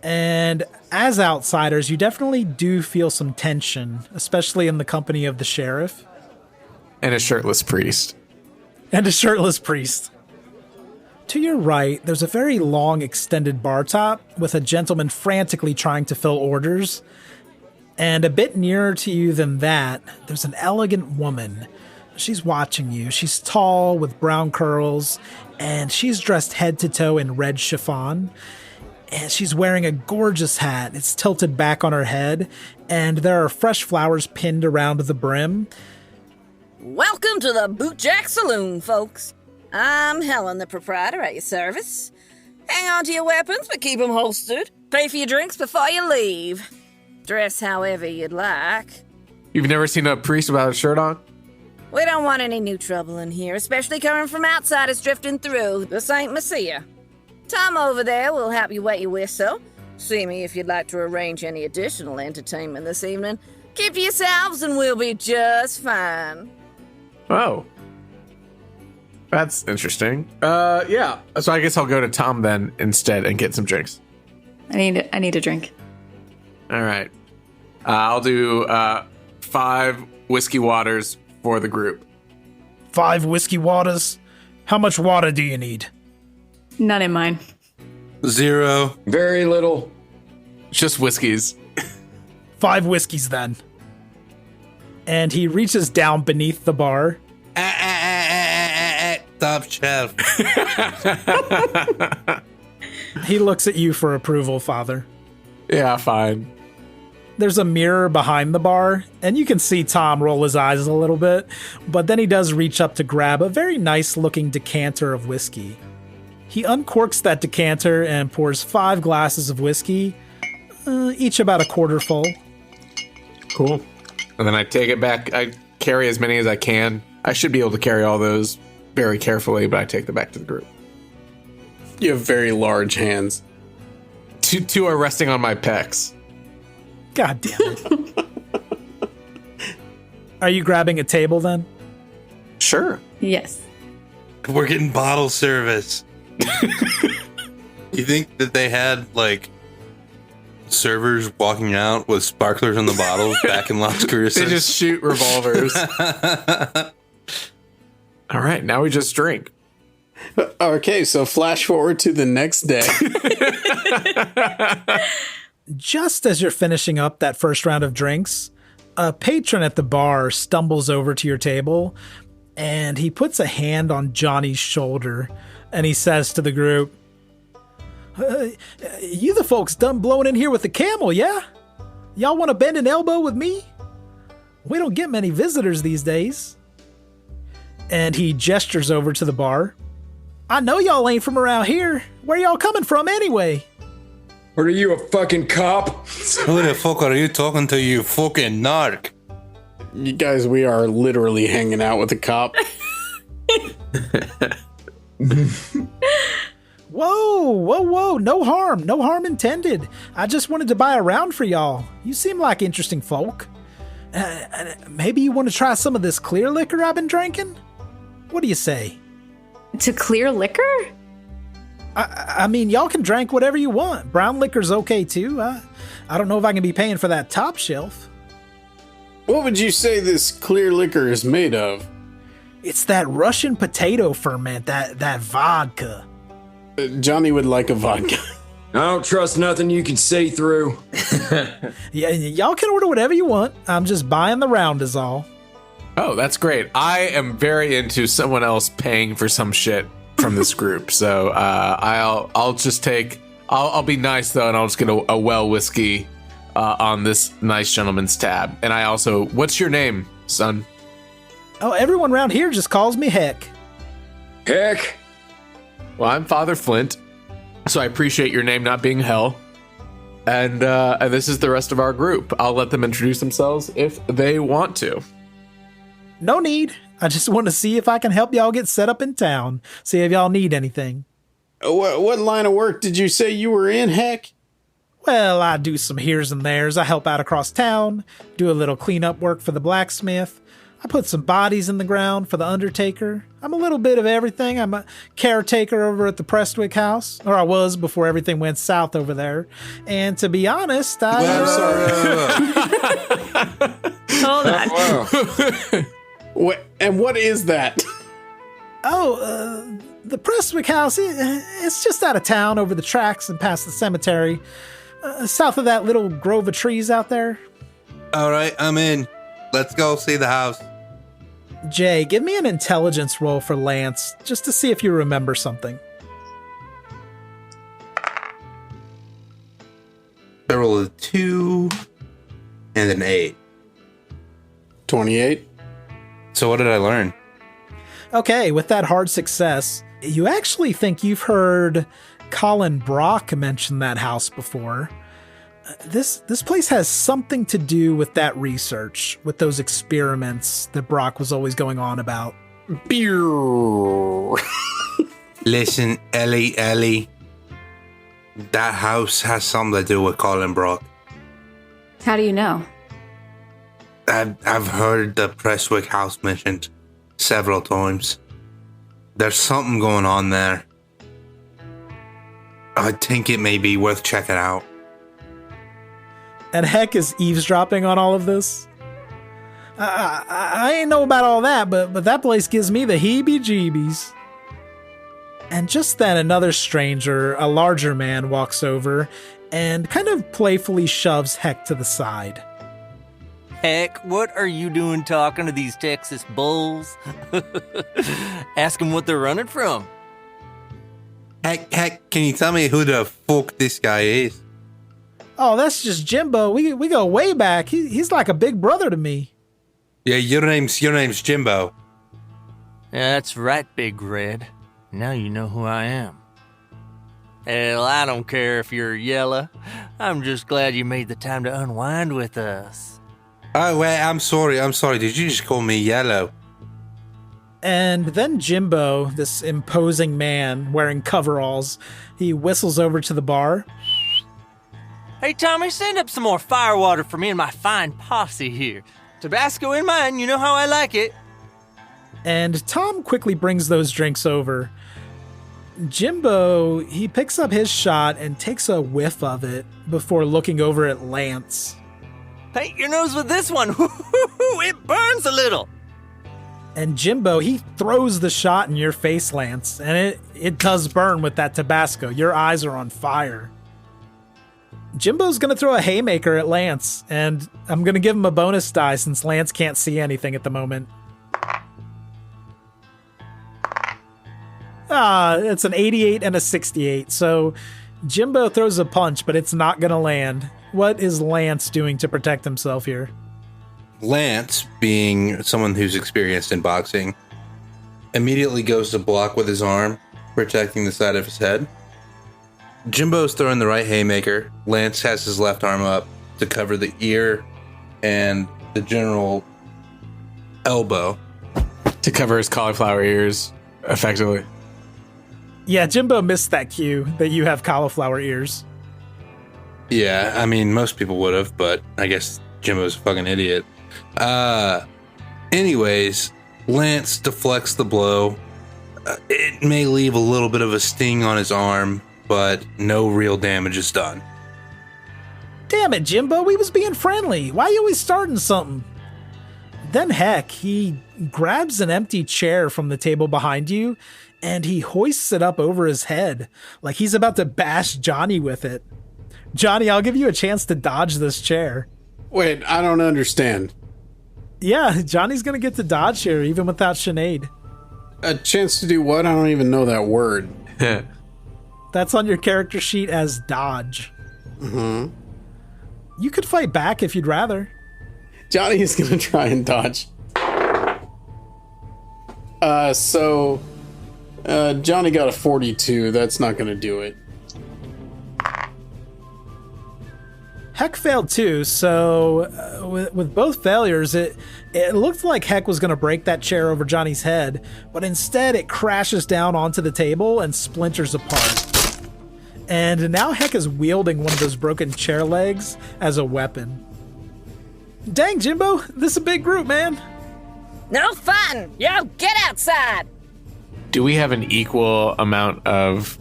Speaker 1: And as outsiders, you definitely do feel some tension, especially in the company of the sheriff.
Speaker 4: And a shirtless priest.
Speaker 1: And a shirtless priest. To your right, there's a very long extended bar top with a gentleman frantically trying to fill orders. And a bit nearer to you than that, there's an elegant woman. She's watching you. She's tall with brown curls, and she's dressed head to toe in red chiffon. And she's wearing a gorgeous hat. It's tilted back on her head, and there are fresh flowers pinned around the brim.
Speaker 10: Welcome to the Bootjack Saloon, folks. I'm Helen, the proprietor, at your service. Hang on to your weapons, but keep them holstered. Pay for your drinks before you leave. Dress however you'd like.
Speaker 4: You've never seen a priest without a shirt on?
Speaker 10: We don't want any new trouble in here, especially coming from outsiders drifting through. This ain't Messiah. Tom over there will help you wet your whistle. See me if you'd like to arrange any additional entertainment this evening. Keep to yourselves and we'll be just fine.
Speaker 4: Oh. That's interesting. Yeah. So I guess I'll go to Tom then instead and get some drinks.
Speaker 2: I need a drink.
Speaker 4: All right. I'll do 5 whiskey waters for the group.
Speaker 1: 5 whiskey waters? How much water do you need?
Speaker 2: None in mine.
Speaker 8: 0.
Speaker 9: Very little.
Speaker 4: Just whiskeys.
Speaker 1: 5 whiskeys then. And he reaches down beneath the bar.
Speaker 8: Top shelf.
Speaker 1: He looks at you for approval, Father.
Speaker 4: Yeah, fine.
Speaker 1: There's a mirror behind the bar, and you can see Tom roll his eyes a little bit, but then he does reach up to grab a very nice-looking decanter of whiskey. He uncorks that decanter and pours 5 glasses of whiskey, each about a quarter full.
Speaker 4: Cool. And then I take it back. I carry as many as I can. I should be able to carry all those very carefully, but I take them back to the group.
Speaker 5: You have very large hands.
Speaker 4: Two are resting on my pecs.
Speaker 1: God damn it. Are you grabbing a table then?
Speaker 4: Sure.
Speaker 2: Yes.
Speaker 8: We're getting bottle service. You think that they had, like, servers walking out with sparklers in the bottles back in Las Cruces?
Speaker 4: They just shoot revolvers. All right, now we just drink.
Speaker 5: Okay, so flash forward to the next day.
Speaker 1: Just as you're finishing up that first round of drinks, a patron at the bar stumbles over to your table, and he puts a hand on Johnny's shoulder, and he says to the group, you the folks done blowing in here with the camel, yeah? Y'all want to bend an elbow with me? We don't get many visitors these days. And he gestures over to the bar. I know y'all ain't from around here. Where y'all coming from anyway?
Speaker 9: What are you, a fucking cop?
Speaker 8: Who the fuck are you talking to, you fucking narc?
Speaker 5: You guys, we are literally hanging out with a cop.
Speaker 1: Whoa. No harm intended. I just wanted to buy a round for y'all. You seem like interesting folk. Maybe you want to try some of this clear liquor I've been drinking? What do you say?
Speaker 2: To clear liquor?
Speaker 1: I mean, y'all can drink whatever you want. Brown liquor's okay too. I don't know if I can be paying for that top shelf.
Speaker 5: What would you say this clear liquor is made of?
Speaker 1: It's that Russian potato ferment, that vodka.
Speaker 5: Johnny would like a vodka.
Speaker 9: I don't trust nothing you can see through.
Speaker 1: Yeah, y'all can order whatever you want. I'm just buying the round is all.
Speaker 4: Oh, that's great. I am very into someone else paying for some shit from this group. So I'll just take. I'll be nice though, and I'll just get a well whiskey on this nice gentleman's tab. And I also, what's your name, son?
Speaker 1: Oh, everyone around here just calls me Heck.
Speaker 9: Heck.
Speaker 4: Well, I'm Father Flint, so I appreciate your name not being Hell. And this is the rest of our group. I'll let them introduce themselves if they want to.
Speaker 1: No need. I just want to see if I can help y'all get set up in town. See if y'all need anything.
Speaker 5: What line of work did you say you were in, Heck?
Speaker 1: Well, I do some heres and theres. I help out across town, do a little cleanup work for the blacksmith. I put some bodies in the ground for the undertaker. I'm a little bit of everything. I'm a caretaker over at the Prestwick house, or I was before everything went south over there. And to be honest,
Speaker 5: I'm sorry.
Speaker 2: Hold on.
Speaker 5: What is that?
Speaker 1: Oh, the Prestwick house, it's just out of town over the tracks and past the cemetery. South of that little grove of trees out there.
Speaker 8: All right, I'm in. Let's go see the house.
Speaker 1: Jay, give me an intelligence roll for Lance, just to see if you remember something.
Speaker 8: I rolled a 2 and an 8.
Speaker 5: 28.
Speaker 8: So what did I learn?
Speaker 1: Okay, with that hard success, you actually think you've heard Colin Brock mentioned that house before. This place has something to do with that research, with those experiments that Brock was always going on about.
Speaker 5: Beer.
Speaker 8: Listen, Ellie. That house has something to do with Colin Brock.
Speaker 2: How do you know?
Speaker 8: I've heard the Prestwick house mentioned several times. There's something going on there. I think it may be worth checking out.
Speaker 1: And Heck is eavesdropping on all of this. I ain't know about all that, but that place gives me the heebie-jeebies. And just then another stranger, a larger man, walks over and kind of playfully shoves Heck to the side.
Speaker 11: Heck, what are you doing talking to these Texas bulls? Ask them what they're running from.
Speaker 8: Heck, can you tell me who the fuck this guy is?
Speaker 1: Oh, that's just Jimbo. We go way back. He's like a big brother to me.
Speaker 8: Yeah, your name's Jimbo.
Speaker 11: That's right, Big Red. Now you know who I am. Hell, I don't care if you're yellow. I'm just glad you made the time to unwind with us.
Speaker 8: Oh, wait, I'm sorry. Did you just call me yellow?
Speaker 1: And then Jimbo, this imposing man wearing coveralls, he whistles over to the bar.
Speaker 11: Hey, Tommy, send up some more firewater for me and my fine posse here. Tabasco in mine, you know how I like it.
Speaker 1: And Tom quickly brings those drinks over. Jimbo, he picks up his shot and takes a whiff of it before looking over at Lance.
Speaker 11: Paint your nose with this one. It burns a little.
Speaker 1: And Jimbo, he throws the shot in your face, Lance, and it does burn with that Tabasco. Your eyes are on fire. Jimbo's going to throw a haymaker at Lance, and I'm going to give him a bonus die since Lance can't see anything at the moment. It's an 88 and a 68, so Jimbo throws a punch, but it's not going to land. What is Lance doing to protect himself here?
Speaker 8: Lance, being someone who's experienced in boxing, immediately goes to block with his arm, protecting the side of his head. Jimbo's throwing the right haymaker. Lance has his left arm up to cover the ear and the general elbow.
Speaker 4: To cover his cauliflower ears, effectively.
Speaker 1: Yeah, Jimbo missed that cue that you have cauliflower ears.
Speaker 8: Yeah, I mean, most people would have, but I guess Jimbo's a fucking idiot. Anyways, Lance deflects the blow. It may leave a little bit of a sting on his arm, but no real damage is done.
Speaker 1: Damn it, Jimbo, we was being friendly. Why you always starting something? Then Heck, he grabs an empty chair from the table behind you, and he hoists it up over his head, like he's about to bash Johnny with it. Johnny, I'll give you a chance to dodge this chair.
Speaker 5: Wait, I don't understand.
Speaker 1: Yeah, Johnny's gonna get to dodge here, even without Sinead.
Speaker 5: A chance to do what? I don't even know that word.
Speaker 1: That's on your character sheet as dodge.
Speaker 5: Mm-hmm.
Speaker 1: You could fight back if you'd rather.
Speaker 5: Johnny is gonna try and dodge. Johnny got a 42. That's not gonna do it.
Speaker 1: Heck failed too, so with both failures, it looked like Heck was going to break that chair over Johnny's head, but instead it crashes down onto the table and splinters apart. And now Heck is wielding one of those broken chair legs as a weapon. Dang, Jimbo, this is a big group, man.
Speaker 10: No fun! Yo, get outside!
Speaker 4: Do we have an equal amount of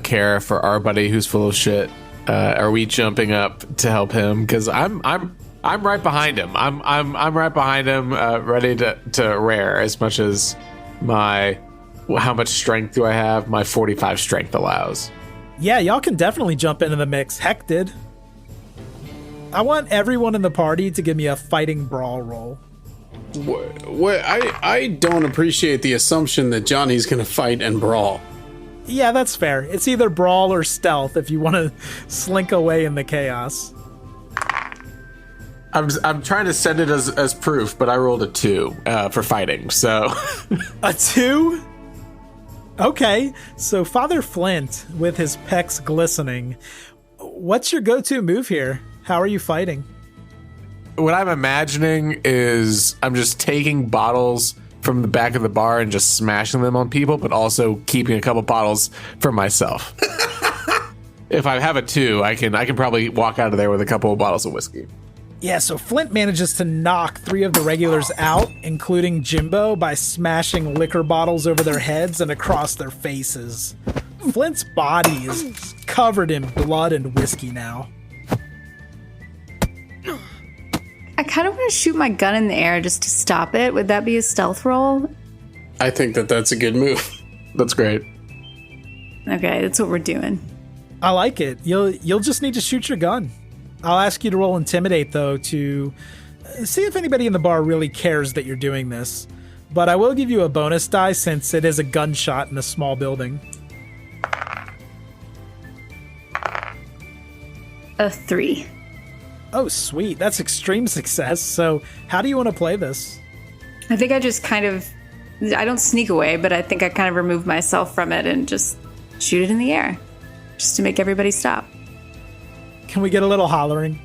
Speaker 4: care for our buddy who's full of shit? Are we jumping up to help him? Because I'm right behind him. I'm right behind him, ready to rear as much as how much strength do I have? My 45 strength allows.
Speaker 1: Yeah, y'all can definitely jump into the mix. Heck did. I want everyone in the party to give me a fighting brawl roll.
Speaker 5: I don't appreciate the assumption that Johnny's gonna fight and brawl.
Speaker 1: Yeah, that's fair. It's either brawl or stealth if you want to slink away in the chaos.
Speaker 4: I'm trying to send it as proof, but I rolled a 2 for fighting, so...
Speaker 1: A 2? Okay, so Father Flint, with his pecs glistening, what's your go-to move here? How are you fighting?
Speaker 4: What I'm imagining is I'm just taking bottles from the back of the bar and just smashing them on people, but also keeping a couple bottles for myself. If I have a 2, I can probably walk out of there with a couple of bottles of whiskey.
Speaker 1: Yeah, so Flint manages to knock 3 of the regulars out, including Jimbo, by smashing liquor bottles over their heads and across their faces. Flint's body is covered in blood and whiskey now.
Speaker 2: I kind of want to shoot my gun in the air just to stop it. Would that be a stealth roll?
Speaker 5: I think that's a good move.
Speaker 4: That's great.
Speaker 2: Okay, that's what we're doing.
Speaker 1: I like it. You'll just need to shoot your gun. I'll ask you to roll Intimidate, though, to see if anybody in the bar really cares that you're doing this. But I will give you a bonus die since it is a gunshot in a small building.
Speaker 2: A 3.
Speaker 1: Oh, sweet. That's extreme success. So how do you want to play this?
Speaker 2: I think I just I don't sneak away, but I think I kind of remove myself from it and just shoot it in the air. Just to make everybody stop.
Speaker 1: Can we get a little hollering?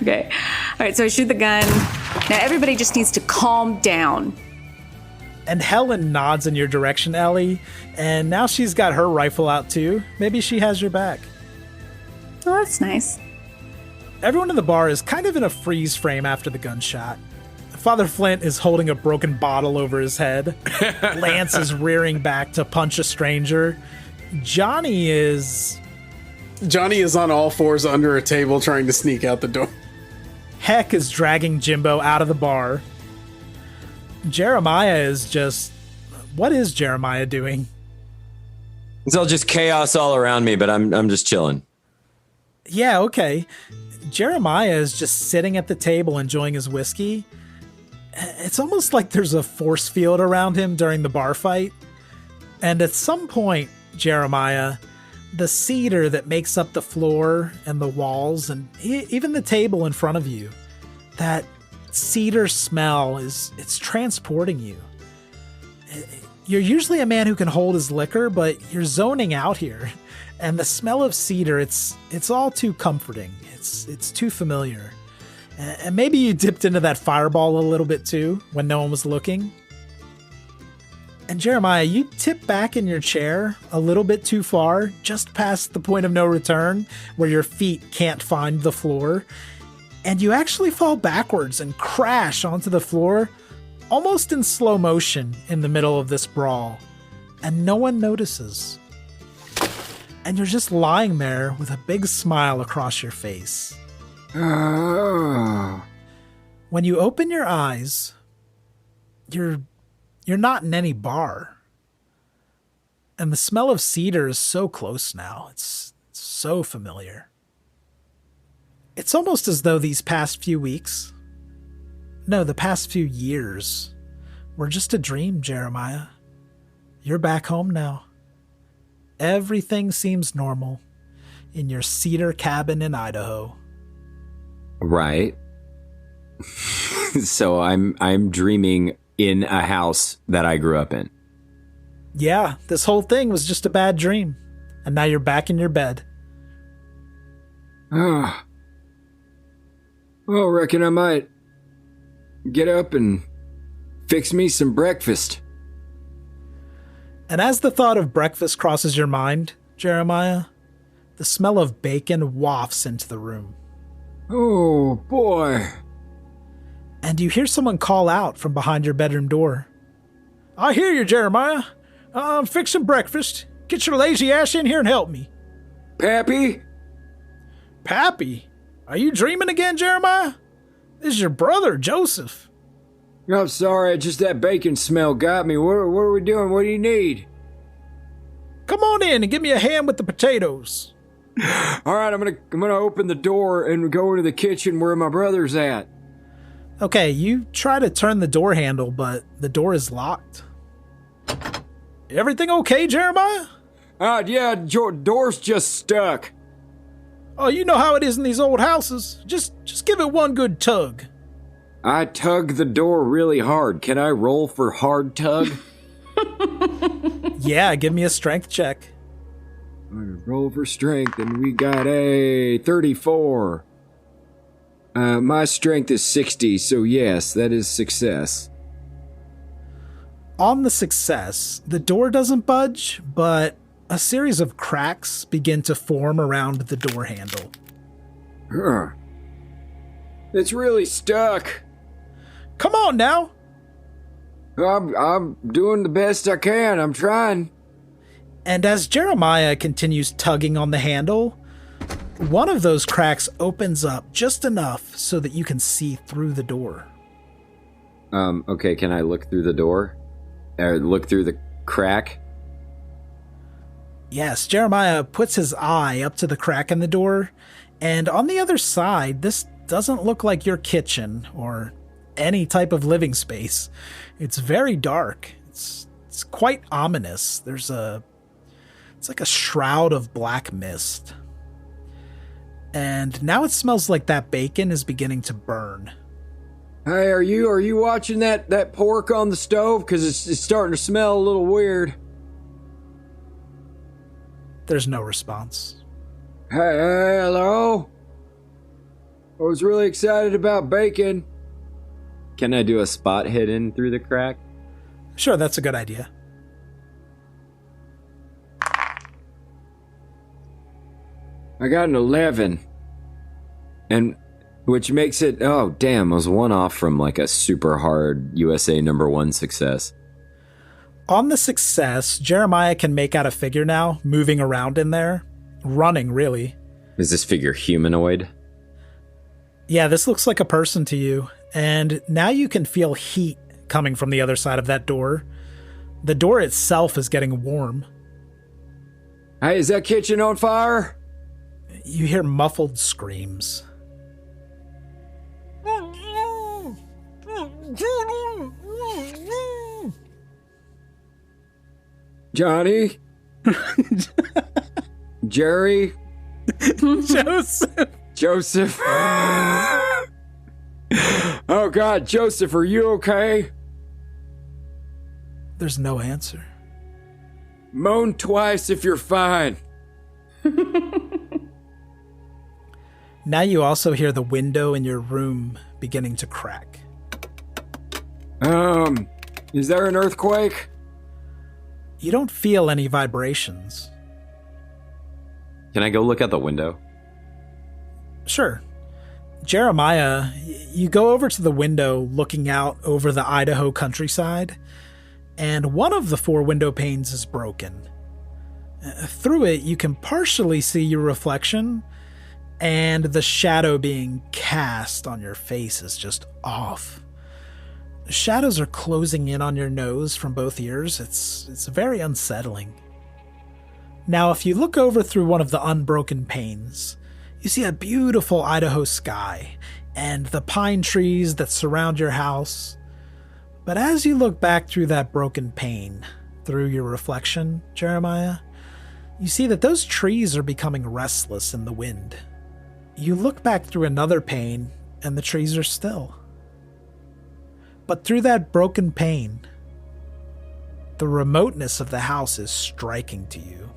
Speaker 2: Okay. All right, so I shoot the gun. Now everybody just needs to calm down.
Speaker 1: And Helen nods in your direction, Ellie. And now she's got her rifle out too. Maybe she has your back.
Speaker 2: Oh, that's nice.
Speaker 1: Everyone in the bar is kind of in a freeze frame after the gunshot. Father Flint is holding a broken bottle over his head. Lance is rearing back to punch a stranger. Johnny is
Speaker 5: on all fours under a table trying to sneak out the door.
Speaker 1: Heck is dragging Jimbo out of the bar. Jeremiah is just... What is Jeremiah doing?
Speaker 12: It's all just chaos all around me, but I'm just chilling.
Speaker 1: Yeah, okay. Jeremiah is just sitting at the table enjoying his whiskey. It's almost like there's a force field around him during the bar fight. And at some point, Jeremiah, the cedar that makes up the floor and the walls and even the table in front of you, that cedar smell it's transporting you. You're usually a man who can hold his liquor, but you're zoning out here. And the smell of cedar, it's all too comforting. It's too familiar. And maybe you dipped into that fireball a little bit too when no one was looking. And Jeremiah, you tip back in your chair a little bit too far, just past the point of no return, where your feet can't find the floor. And you actually fall backwards and crash onto the floor, almost in slow motion in the middle of this brawl. And no one notices. And you're just lying there with a big smile across your face. When you open your eyes, you're not in any bar. And the smell of cedar is so close now. It's so familiar. It's almost as though these past few weeks, no, the past few years, were just a dream, Jeremiah. You're back home now. Everything seems normal in your cedar cabin in Idaho.
Speaker 12: Right. So I'm dreaming in a house that I grew up in.
Speaker 1: Yeah, this whole thing was just a bad dream. And now you're back in your bed.
Speaker 6: Well, I reckon I might get up and fix me some breakfast.
Speaker 1: And as the thought of breakfast crosses your mind, Jeremiah, the smell of bacon wafts into the room.
Speaker 6: Oh, boy.
Speaker 1: And you hear someone call out from behind your bedroom door. I hear you, Jeremiah. I'm fixing breakfast. Get your lazy ass in here and help me.
Speaker 6: Pappy?
Speaker 1: Pappy? Are you dreaming again, Jeremiah? This is your brother, Joseph.
Speaker 6: I'm sorry, just that bacon smell got me. What are we doing? What do you need?
Speaker 1: Come on in and give me a hand with the potatoes.
Speaker 6: All right, I'm gonna open the door and go into the kitchen where my brother's at.
Speaker 1: Okay, you try to turn the door handle, but the door is locked. Everything okay, Jeremiah?
Speaker 6: Yeah, door's just stuck.
Speaker 1: Oh, you know how it is in these old houses. Just give it one good tug.
Speaker 6: I tug the door really hard. Can I roll for hard tug?
Speaker 1: Yeah, give me a strength check.
Speaker 6: Roll for strength, and we got a 34. My strength is 60, so yes, that is success.
Speaker 1: On the success, the door doesn't budge, but a series of cracks begin to form around the door handle.
Speaker 6: It's really stuck.
Speaker 1: Come on now.
Speaker 6: I'm doing the best I can. I'm trying.
Speaker 1: And as Jeremiah continues tugging on the handle, one of those cracks opens up just enough so that you can see through the door.
Speaker 6: Okay, can I look through the door? Or look through the crack?
Speaker 1: Yes, Jeremiah puts his eye up to the crack in the door, and on the other side, this doesn't look like your kitchen or any type of living space. It's very dark. It's quite ominous. It's like a shroud of black mist. And now it smells like that bacon is beginning to burn.
Speaker 6: Hey, are you watching that pork on the stove? Because it's starting to smell a little weird.
Speaker 1: There's no response.
Speaker 6: Hey, hello? I was really excited about bacon. Can I do a spot hidden through the crack?
Speaker 1: Sure, that's a good idea.
Speaker 6: I got an 11. And which makes it, oh damn, I was one off from like a super hard USA #1 success.
Speaker 1: On the success, Jeremiah can make out a figure now, moving around in there. Running, really.
Speaker 6: Is this figure humanoid?
Speaker 1: Yeah, this looks like a person to you. And now you can feel heat coming from the other side of that door. The door itself is getting warm.
Speaker 6: Hey, is that kitchen on fire?
Speaker 1: You hear muffled screams.
Speaker 6: Johnny? Jerry? Joseph? Oh God, Joseph, are you okay?
Speaker 1: There's no answer.
Speaker 6: Moan twice if you're fine.
Speaker 1: Now you also hear the window in your room beginning to crack.
Speaker 6: Is there an earthquake?
Speaker 1: You don't feel any vibrations.
Speaker 6: Can I go look out the window?
Speaker 1: Sure. Jeremiah, you go over to the window looking out over the Idaho countryside, and one of the 4 window panes is broken. Through it, you can partially see your reflection, and the shadow being cast on your face is just off. Shadows are closing in on your nose from both ears. It's very unsettling. Now, if you look over through one of the unbroken panes, you see a beautiful Idaho sky and the pine trees that surround your house. But as you look back through that broken pane, through your reflection, Jeremiah, you see that those trees are becoming restless in the wind. You look back through another pane, and the trees are still. But through that broken pane, the remoteness of the house is striking to you.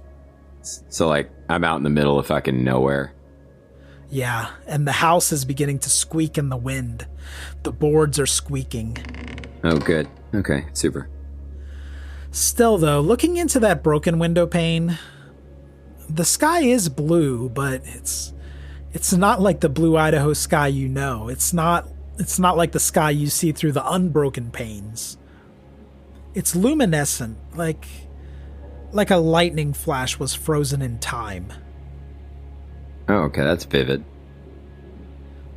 Speaker 6: So, like, I'm out in the middle of fucking nowhere.
Speaker 1: Yeah, and the house is beginning to squeak in the wind. The boards are squeaking.
Speaker 6: Oh, good. Okay, super.
Speaker 1: Still, though, looking into that broken window pane, the sky is blue, but it's not like the blue Idaho sky you know. It's not like the sky you see through the unbroken panes. It's luminescent, like a lightning flash was frozen in time.
Speaker 6: Oh, okay, that's vivid.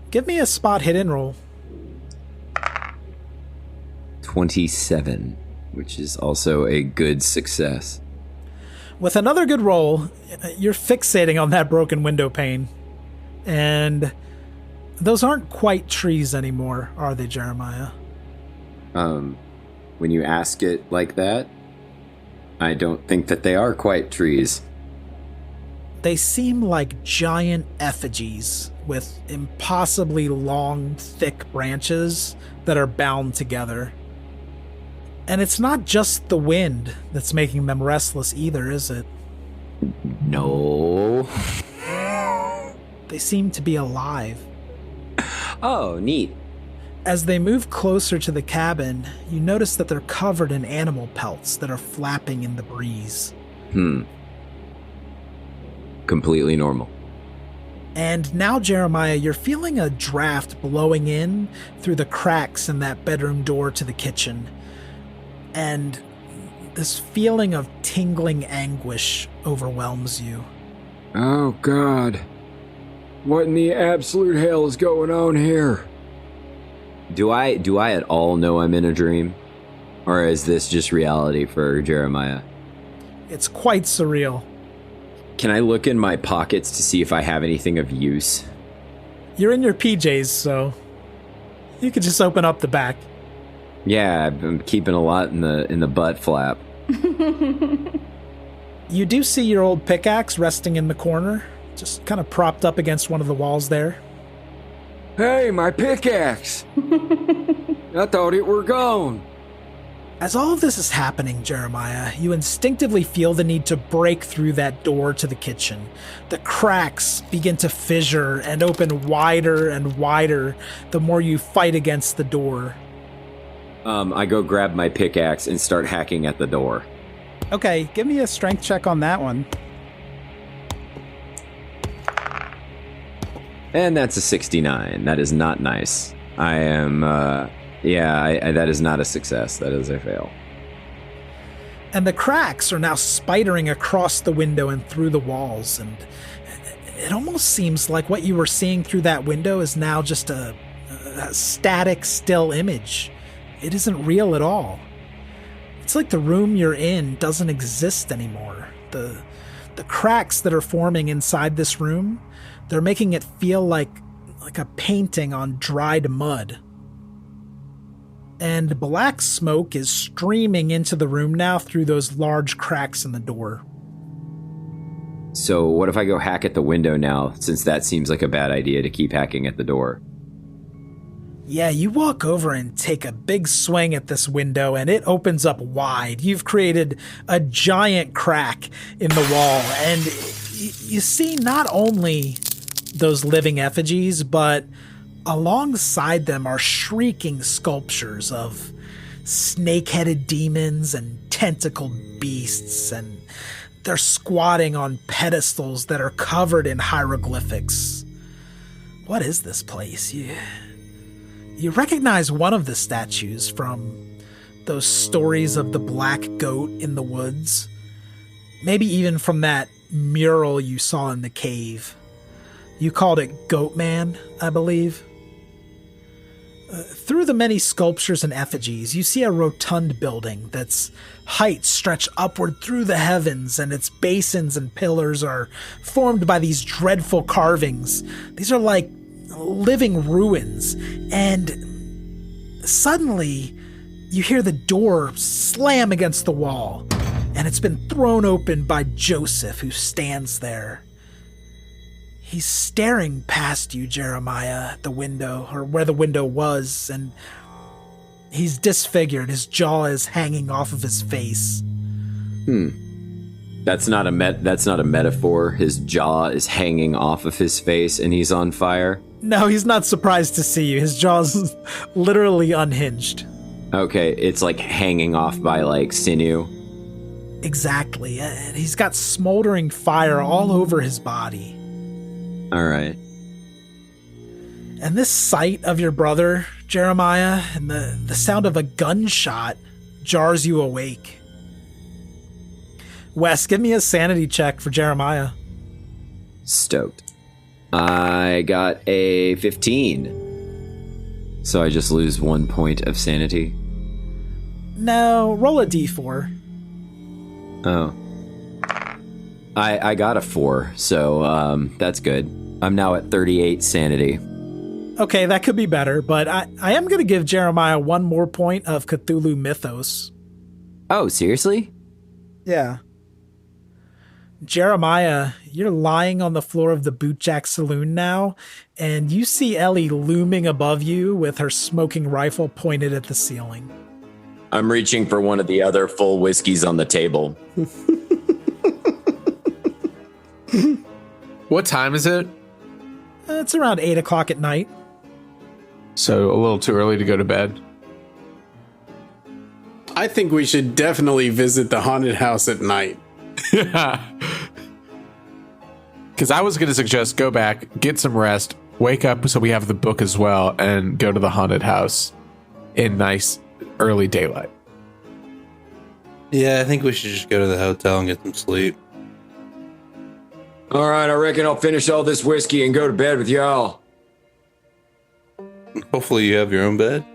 Speaker 1: Give me a spot hidden roll.
Speaker 6: 27, which is also a good success.
Speaker 1: With another good roll, you're fixating on that broken window pane. And those aren't quite trees anymore, are they, Jeremiah?
Speaker 6: When you ask it like that, I don't think that they are quite trees.
Speaker 1: They seem like giant effigies with impossibly long, thick branches that are bound together. And it's not just the wind that's making them restless either, is it?
Speaker 6: No.
Speaker 1: They seem to be alive.
Speaker 6: Oh, neat.
Speaker 1: As they move closer to the cabin, you notice that they're covered in animal pelts that are flapping in the breeze.
Speaker 6: Completely normal.
Speaker 1: And now, Jeremiah, you're feeling a draft blowing in through the cracks in that bedroom door to the kitchen. And this feeling of tingling anguish overwhelms you.
Speaker 6: Oh, God. What in the absolute hell is going on here? Do I at all know I'm in a dream? Or is this just reality for Jeremiah?
Speaker 1: It's quite surreal.
Speaker 6: Can I look in my pockets to see if I have anything of use?
Speaker 1: You're in your PJs, so you could just open up the back.
Speaker 6: Yeah, I'm keeping a lot in the butt flap.
Speaker 1: You do see your old pickaxe resting in the corner, just kind of propped up against one of the walls there.
Speaker 6: Hey, my pickaxe! I thought it were gone.
Speaker 1: As all of this is happening, Jeremiah, you instinctively feel the need to break through that door to the kitchen. The cracks begin to fissure and open wider and wider the more you fight against the door.
Speaker 6: I go grab my pickaxe and start hacking at the door.
Speaker 13: Okay, give me a strength check on that one.
Speaker 6: And that's a 69. That is not nice. I am, that is not a success. That is a fail.
Speaker 1: And the cracks are now spidering across the window and through the walls, and it almost seems like what you were seeing through that window is now just a static, still image. It isn't real at all. It's like the room you're in doesn't exist anymore. The cracks that are forming inside this room, they're making it feel like a painting on dried mud. And black smoke is streaming into the room now through those large cracks in the door.
Speaker 6: So what if I go hack at the window now, since that seems like a bad idea to keep hacking at the door?
Speaker 1: Yeah, you walk over and take a big swing at this window, and it opens up wide. You've created a giant crack in the wall, and you see not only those living effigies, but alongside them are shrieking sculptures of snake-headed demons and tentacled beasts, and they're squatting on pedestals that are covered in hieroglyphics. What is this place? You recognize one of the statues from those stories of the black goat in the woods. Maybe even from that mural you saw in the cave. You called it Goat Man, I believe. Through the many sculptures and effigies, you see a rotund building that's heights stretch upward through the heavens, and its basins and pillars are formed by these dreadful carvings. These are like living ruins, and suddenly you hear the door slam against the wall, and it's been thrown open by Joseph, who stands there. He's staring past you, Jeremiah, at the window, or where the window was, and he's disfigured. His jaw is hanging off of his face.
Speaker 6: That's not a metaphor. His jaw is hanging off of his face and he's on fire.
Speaker 1: No, he's not surprised to see you. His jaw's literally unhinged.
Speaker 6: Okay, it's like hanging off by like sinew.
Speaker 1: Exactly. And he's got smoldering fire all over his body.
Speaker 6: All right.
Speaker 1: And this sight of your brother, Jeremiah, and the sound of a gunshot jars you awake. Wes, give me a sanity check for Jeremiah.
Speaker 6: Stoked. I got a 15. So I just lose 1 point of sanity.
Speaker 1: No, roll a d4.
Speaker 6: Oh. I got a 4, so that's good. I'm now at 38 sanity.
Speaker 1: Okay, that could be better, but I am going to give Jeremiah 1 more point of Cthulhu Mythos.
Speaker 6: Oh, seriously?
Speaker 1: Yeah. Jeremiah, you're lying on the floor of the Bootjack Saloon now, and you see Ellie looming above you with her smoking rifle pointed at the ceiling.
Speaker 12: I'm reaching for one of the other full whiskeys on the table.
Speaker 4: What time is it?
Speaker 1: It's around 8 o'clock at night.
Speaker 4: So a little too early to go to bed.
Speaker 5: I think we should definitely visit the haunted house at night.
Speaker 4: Yeah. Because I was going to suggest go back, get some rest, wake up so we have the book as well, and go to the haunted house in nice early daylight.
Speaker 8: Yeah, I think we should just go to the hotel and get some sleep.
Speaker 9: All right, I reckon I'll finish all this whiskey and go to bed with y'all.
Speaker 8: Hopefully you have your own bed.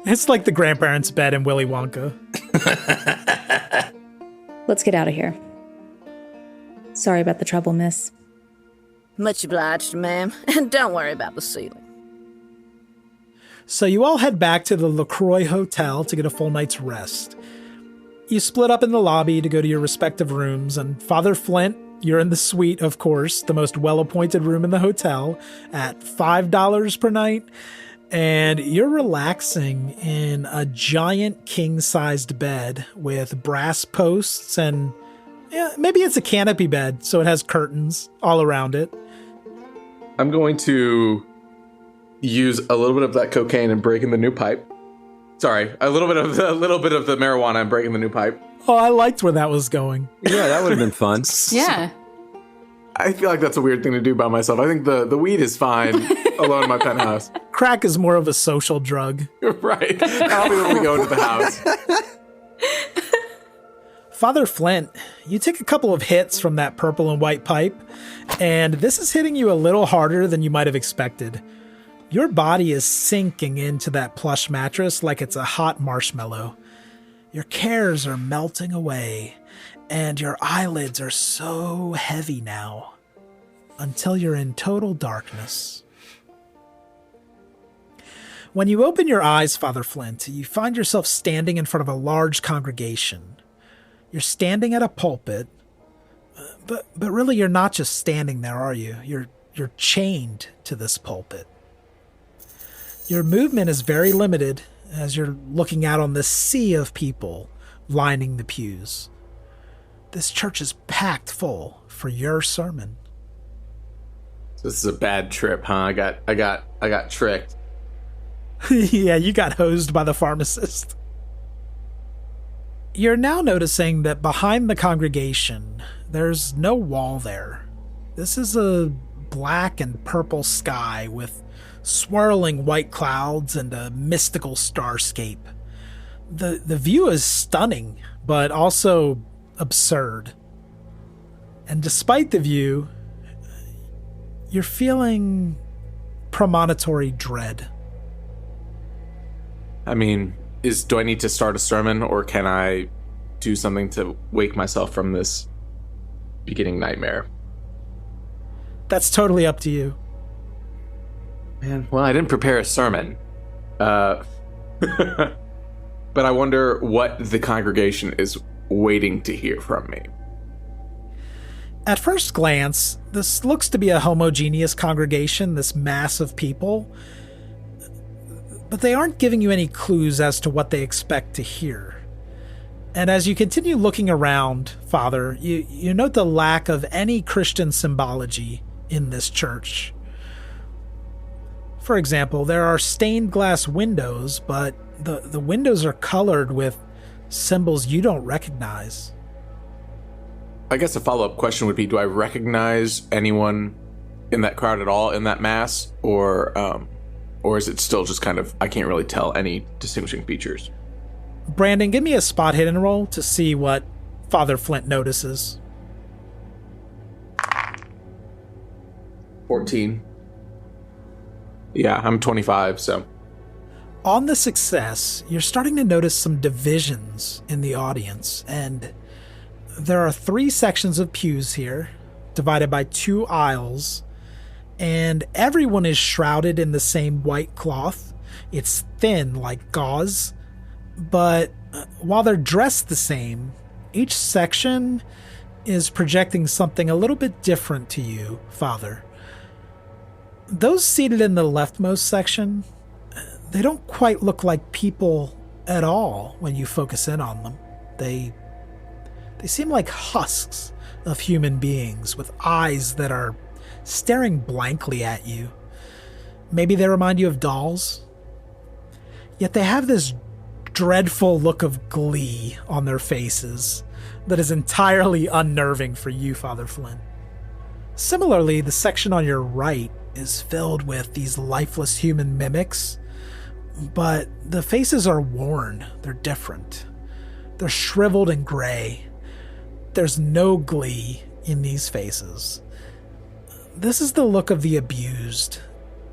Speaker 1: It's like the grandparents' bed in Willy Wonka.
Speaker 14: Let's get out of here. Sorry about the trouble, miss.
Speaker 10: Much obliged, ma'am. And don't worry about the ceiling.
Speaker 1: So you all head back to the LaCroix Hotel to get a full night's rest. You split up in the lobby to go to your respective rooms, and Father Flint, you're in the suite, of course, the most well-appointed room in the hotel, at $5 per night. And you're relaxing in a giant king-sized bed with brass posts and, yeah, maybe it's a canopy bed, so it has curtains all around it.
Speaker 4: I'm going to use a little bit of that cocaine and break in the new pipe. Sorry, a little bit of the marijuana and breaking the new pipe.
Speaker 1: Oh, I liked where that was going.
Speaker 6: Yeah, that would have been fun.
Speaker 2: Yeah.
Speaker 4: I feel like that's a weird thing to do by myself. I think the weed is fine alone in my penthouse.
Speaker 1: Crack is more of a social drug.
Speaker 4: Right. I'll be able to go into the house.
Speaker 1: Father Flint, you take a couple of hits from that purple and white pipe, and this is hitting you a little harder than you might have expected. Your body is sinking into that plush mattress like it's a hot marshmallow. Your cares are melting away, and your eyelids are so heavy now, until you're in total darkness. When you open your eyes, Father Flint, you find yourself standing in front of a large congregation. You're standing at a pulpit, but really you're not just standing there, are you? You're chained to this pulpit. Your movement is very limited as you're looking out on this sea of people lining the pews. This church is packed full for your sermon.
Speaker 4: So this is a bad trip, huh? I got tricked.
Speaker 1: Yeah, you got hosed by the pharmacist. You're now noticing that behind the congregation, there's no wall there. This is a black and purple sky with swirling white clouds and a mystical starscape. The view is stunning, but also absurd. And despite the view, you're feeling premonitory dread.
Speaker 4: I mean, do I need to start a sermon, or can I do something to wake myself from this beginning nightmare?
Speaker 1: That's totally up to you.
Speaker 4: Man, well, I didn't prepare a sermon. But I wonder what the congregation is waiting to hear from me.
Speaker 1: At first glance, this looks to be a homogeneous congregation, this mass of people. But they aren't giving you any clues as to what they expect to hear. And as you continue looking around, Father, you note the lack of any Christian symbology in this church. For example, there are stained glass windows, but the windows are colored with symbols you don't recognize.
Speaker 4: I guess a follow-up question would be, do I recognize anyone in that crowd at all, in that mass? Or is it still just kind of, I can't really tell any distinguishing features?
Speaker 1: Brandon, give me a spot hidden roll to see what Father Flint notices.
Speaker 4: 14. Yeah, I'm 25, so.
Speaker 1: On the success, you're starting to notice some divisions in the audience, and there are 3 sections of pews here, divided by 2 aisles, and everyone is shrouded in the same white cloth. It's thin like gauze, but while they're dressed the same, each section is projecting something a little bit different to you, Father. Those seated in the leftmost section, they don't quite look like people at all when you focus in on them. They seem like husks of human beings with eyes that are staring blankly at you. Maybe they remind you of dolls. Yet they have this dreadful look of glee on their faces that is entirely unnerving for you, Father Flynn. Similarly, the section on your right is filled with these lifeless human mimics, but the faces are worn. They're different. They're shriveled and gray. There's no glee in these faces. This is the look of the abused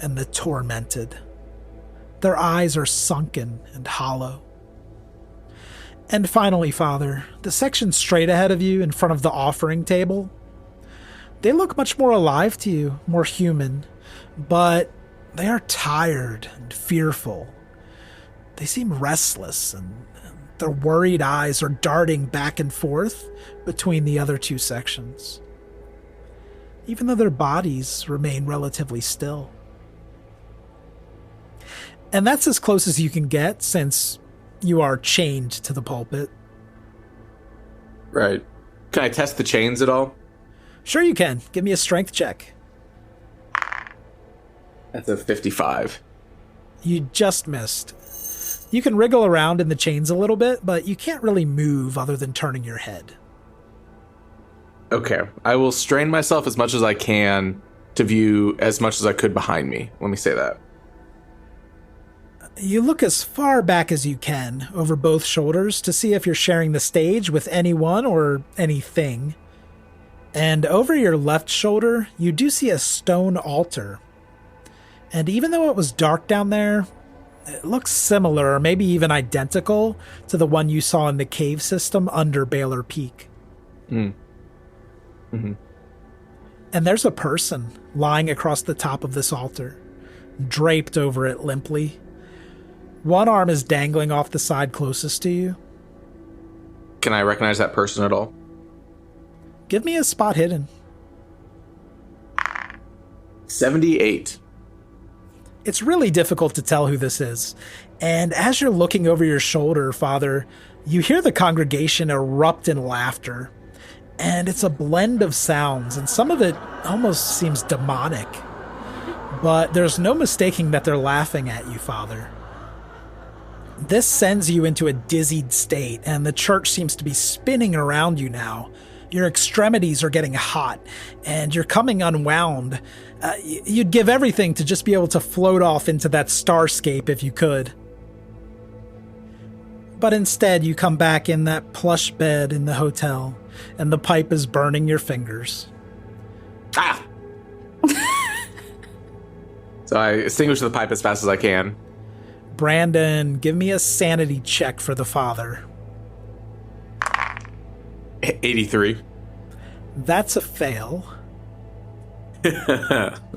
Speaker 1: and the tormented. Their eyes are sunken and hollow. And finally, Father, the section straight ahead of you in front of the offering table, they look much more alive to you, more human, but they are tired and fearful. They seem restless, and their worried eyes are darting back and forth between the other two sections, even though their bodies remain relatively still. And that's as close as you can get since you are chained to the pulpit.
Speaker 4: Right. Can I test the chains at all?
Speaker 1: Sure you can. Give me a strength check.
Speaker 4: That's a 55.
Speaker 1: You just missed. You can wriggle around in the chains a little bit, but you can't really move other than turning your head.
Speaker 4: Okay. I will strain myself as much as I can to view as much as I could behind me. Let me say that.
Speaker 1: You look as far back as you can over both shoulders to see if you're sharing the stage with anyone or anything. And over your left shoulder, you do see a stone altar. And even though it was dark down there, it looks similar or maybe even identical to the one you saw in the cave system under Baylor Peak.
Speaker 4: Mm-hmm.
Speaker 1: And there's a person lying across the top of this altar, draped over it limply. One arm is dangling off the side closest to you.
Speaker 4: Can I recognize that person at all?
Speaker 1: Give me a spot hidden.
Speaker 4: 78.
Speaker 1: It's really difficult to tell who this is. And as you're looking over your shoulder, Father, you hear the congregation erupt in laughter. And it's a blend of sounds, and some of it almost seems demonic. But there's no mistaking that they're laughing at you, Father. This sends you into a dizzied state, and the church seems to be spinning around you now. Your extremities are getting hot, and you're coming unwound. You'd give everything to just be able to float off into that starscape if you could. But instead, you come back in that plush bed in the hotel, and the pipe is burning your fingers.
Speaker 4: Ah! So I extinguish the pipe as fast as I can.
Speaker 1: Brandon, give me a sanity check for the Father.
Speaker 4: 83.
Speaker 1: That's a fail.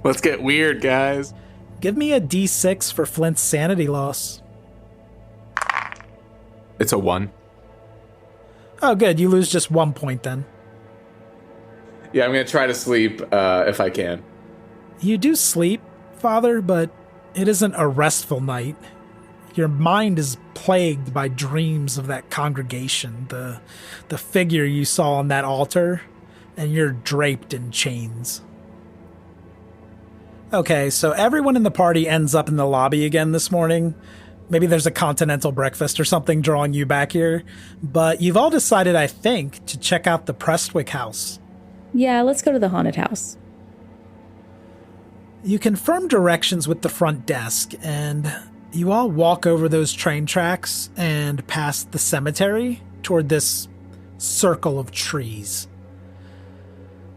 Speaker 4: Let's get weird, guys.
Speaker 1: Give me a D6 for Flint's sanity loss.
Speaker 4: It's a 1.
Speaker 1: Oh, good. You lose just 1 point then.
Speaker 4: Yeah, I'm going to try to sleep if I can.
Speaker 1: You do sleep, Father, but it isn't a restful night. Your mind is plagued by dreams of that congregation, the figure you saw on that altar, and you're draped in chains. Okay, so everyone in the party ends up in the lobby again this morning. Maybe there's a continental breakfast or something drawing you back here, but you've all decided, I think, to check out the Prestwick house.
Speaker 14: Yeah, let's go to the haunted house.
Speaker 1: You confirm directions with the front desk, and you all walk over those train tracks and past the cemetery toward this circle of trees.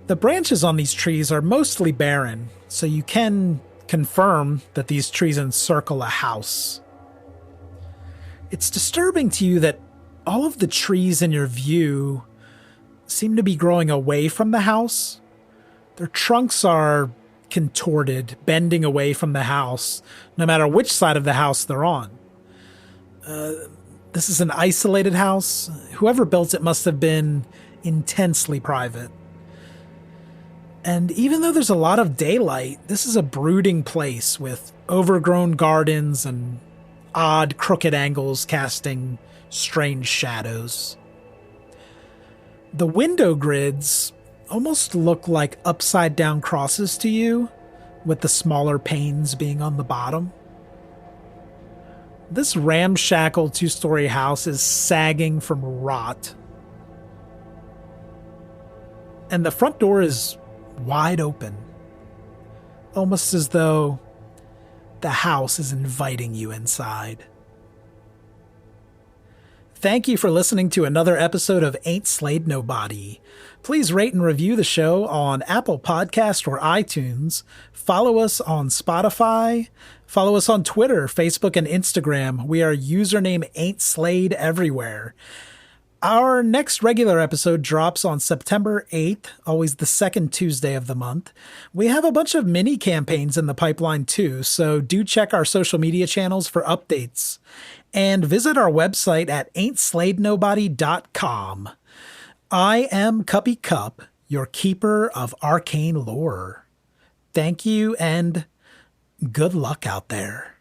Speaker 1: The branches on these trees are mostly barren, so you can confirm that these trees encircle a house. It's disturbing to you that all of the trees in your view seem to be growing away from the house. Their trunks are contorted, bending away from the house, no matter which side of the house they're on. This is an isolated house. Whoever built it must have been intensely private. And even though there's a lot of daylight, this is a brooding place with overgrown gardens and odd crooked angles casting strange shadows. The window grids almost look like upside down crosses to you, with the smaller panes being on the bottom. This ramshackle 2-story house is sagging from rot. And the front door is wide open, almost as though the house is inviting you inside. Thank you for listening to another episode of Ain't Slayed Nobody. Please rate and review the show on Apple Podcast or iTunes. Follow us on Spotify. Follow us on Twitter, Facebook, and Instagram. We are username Ain't Slayed everywhere. Our next regular episode drops on September 8th, always the second Tuesday of the month. We have a bunch of mini campaigns in the pipeline too, so do check our social media channels for updates. And visit our website at ain'tslayednobody.com. I am Cuppy Cup, your keeper of arcane lore. Thank you and good luck out there.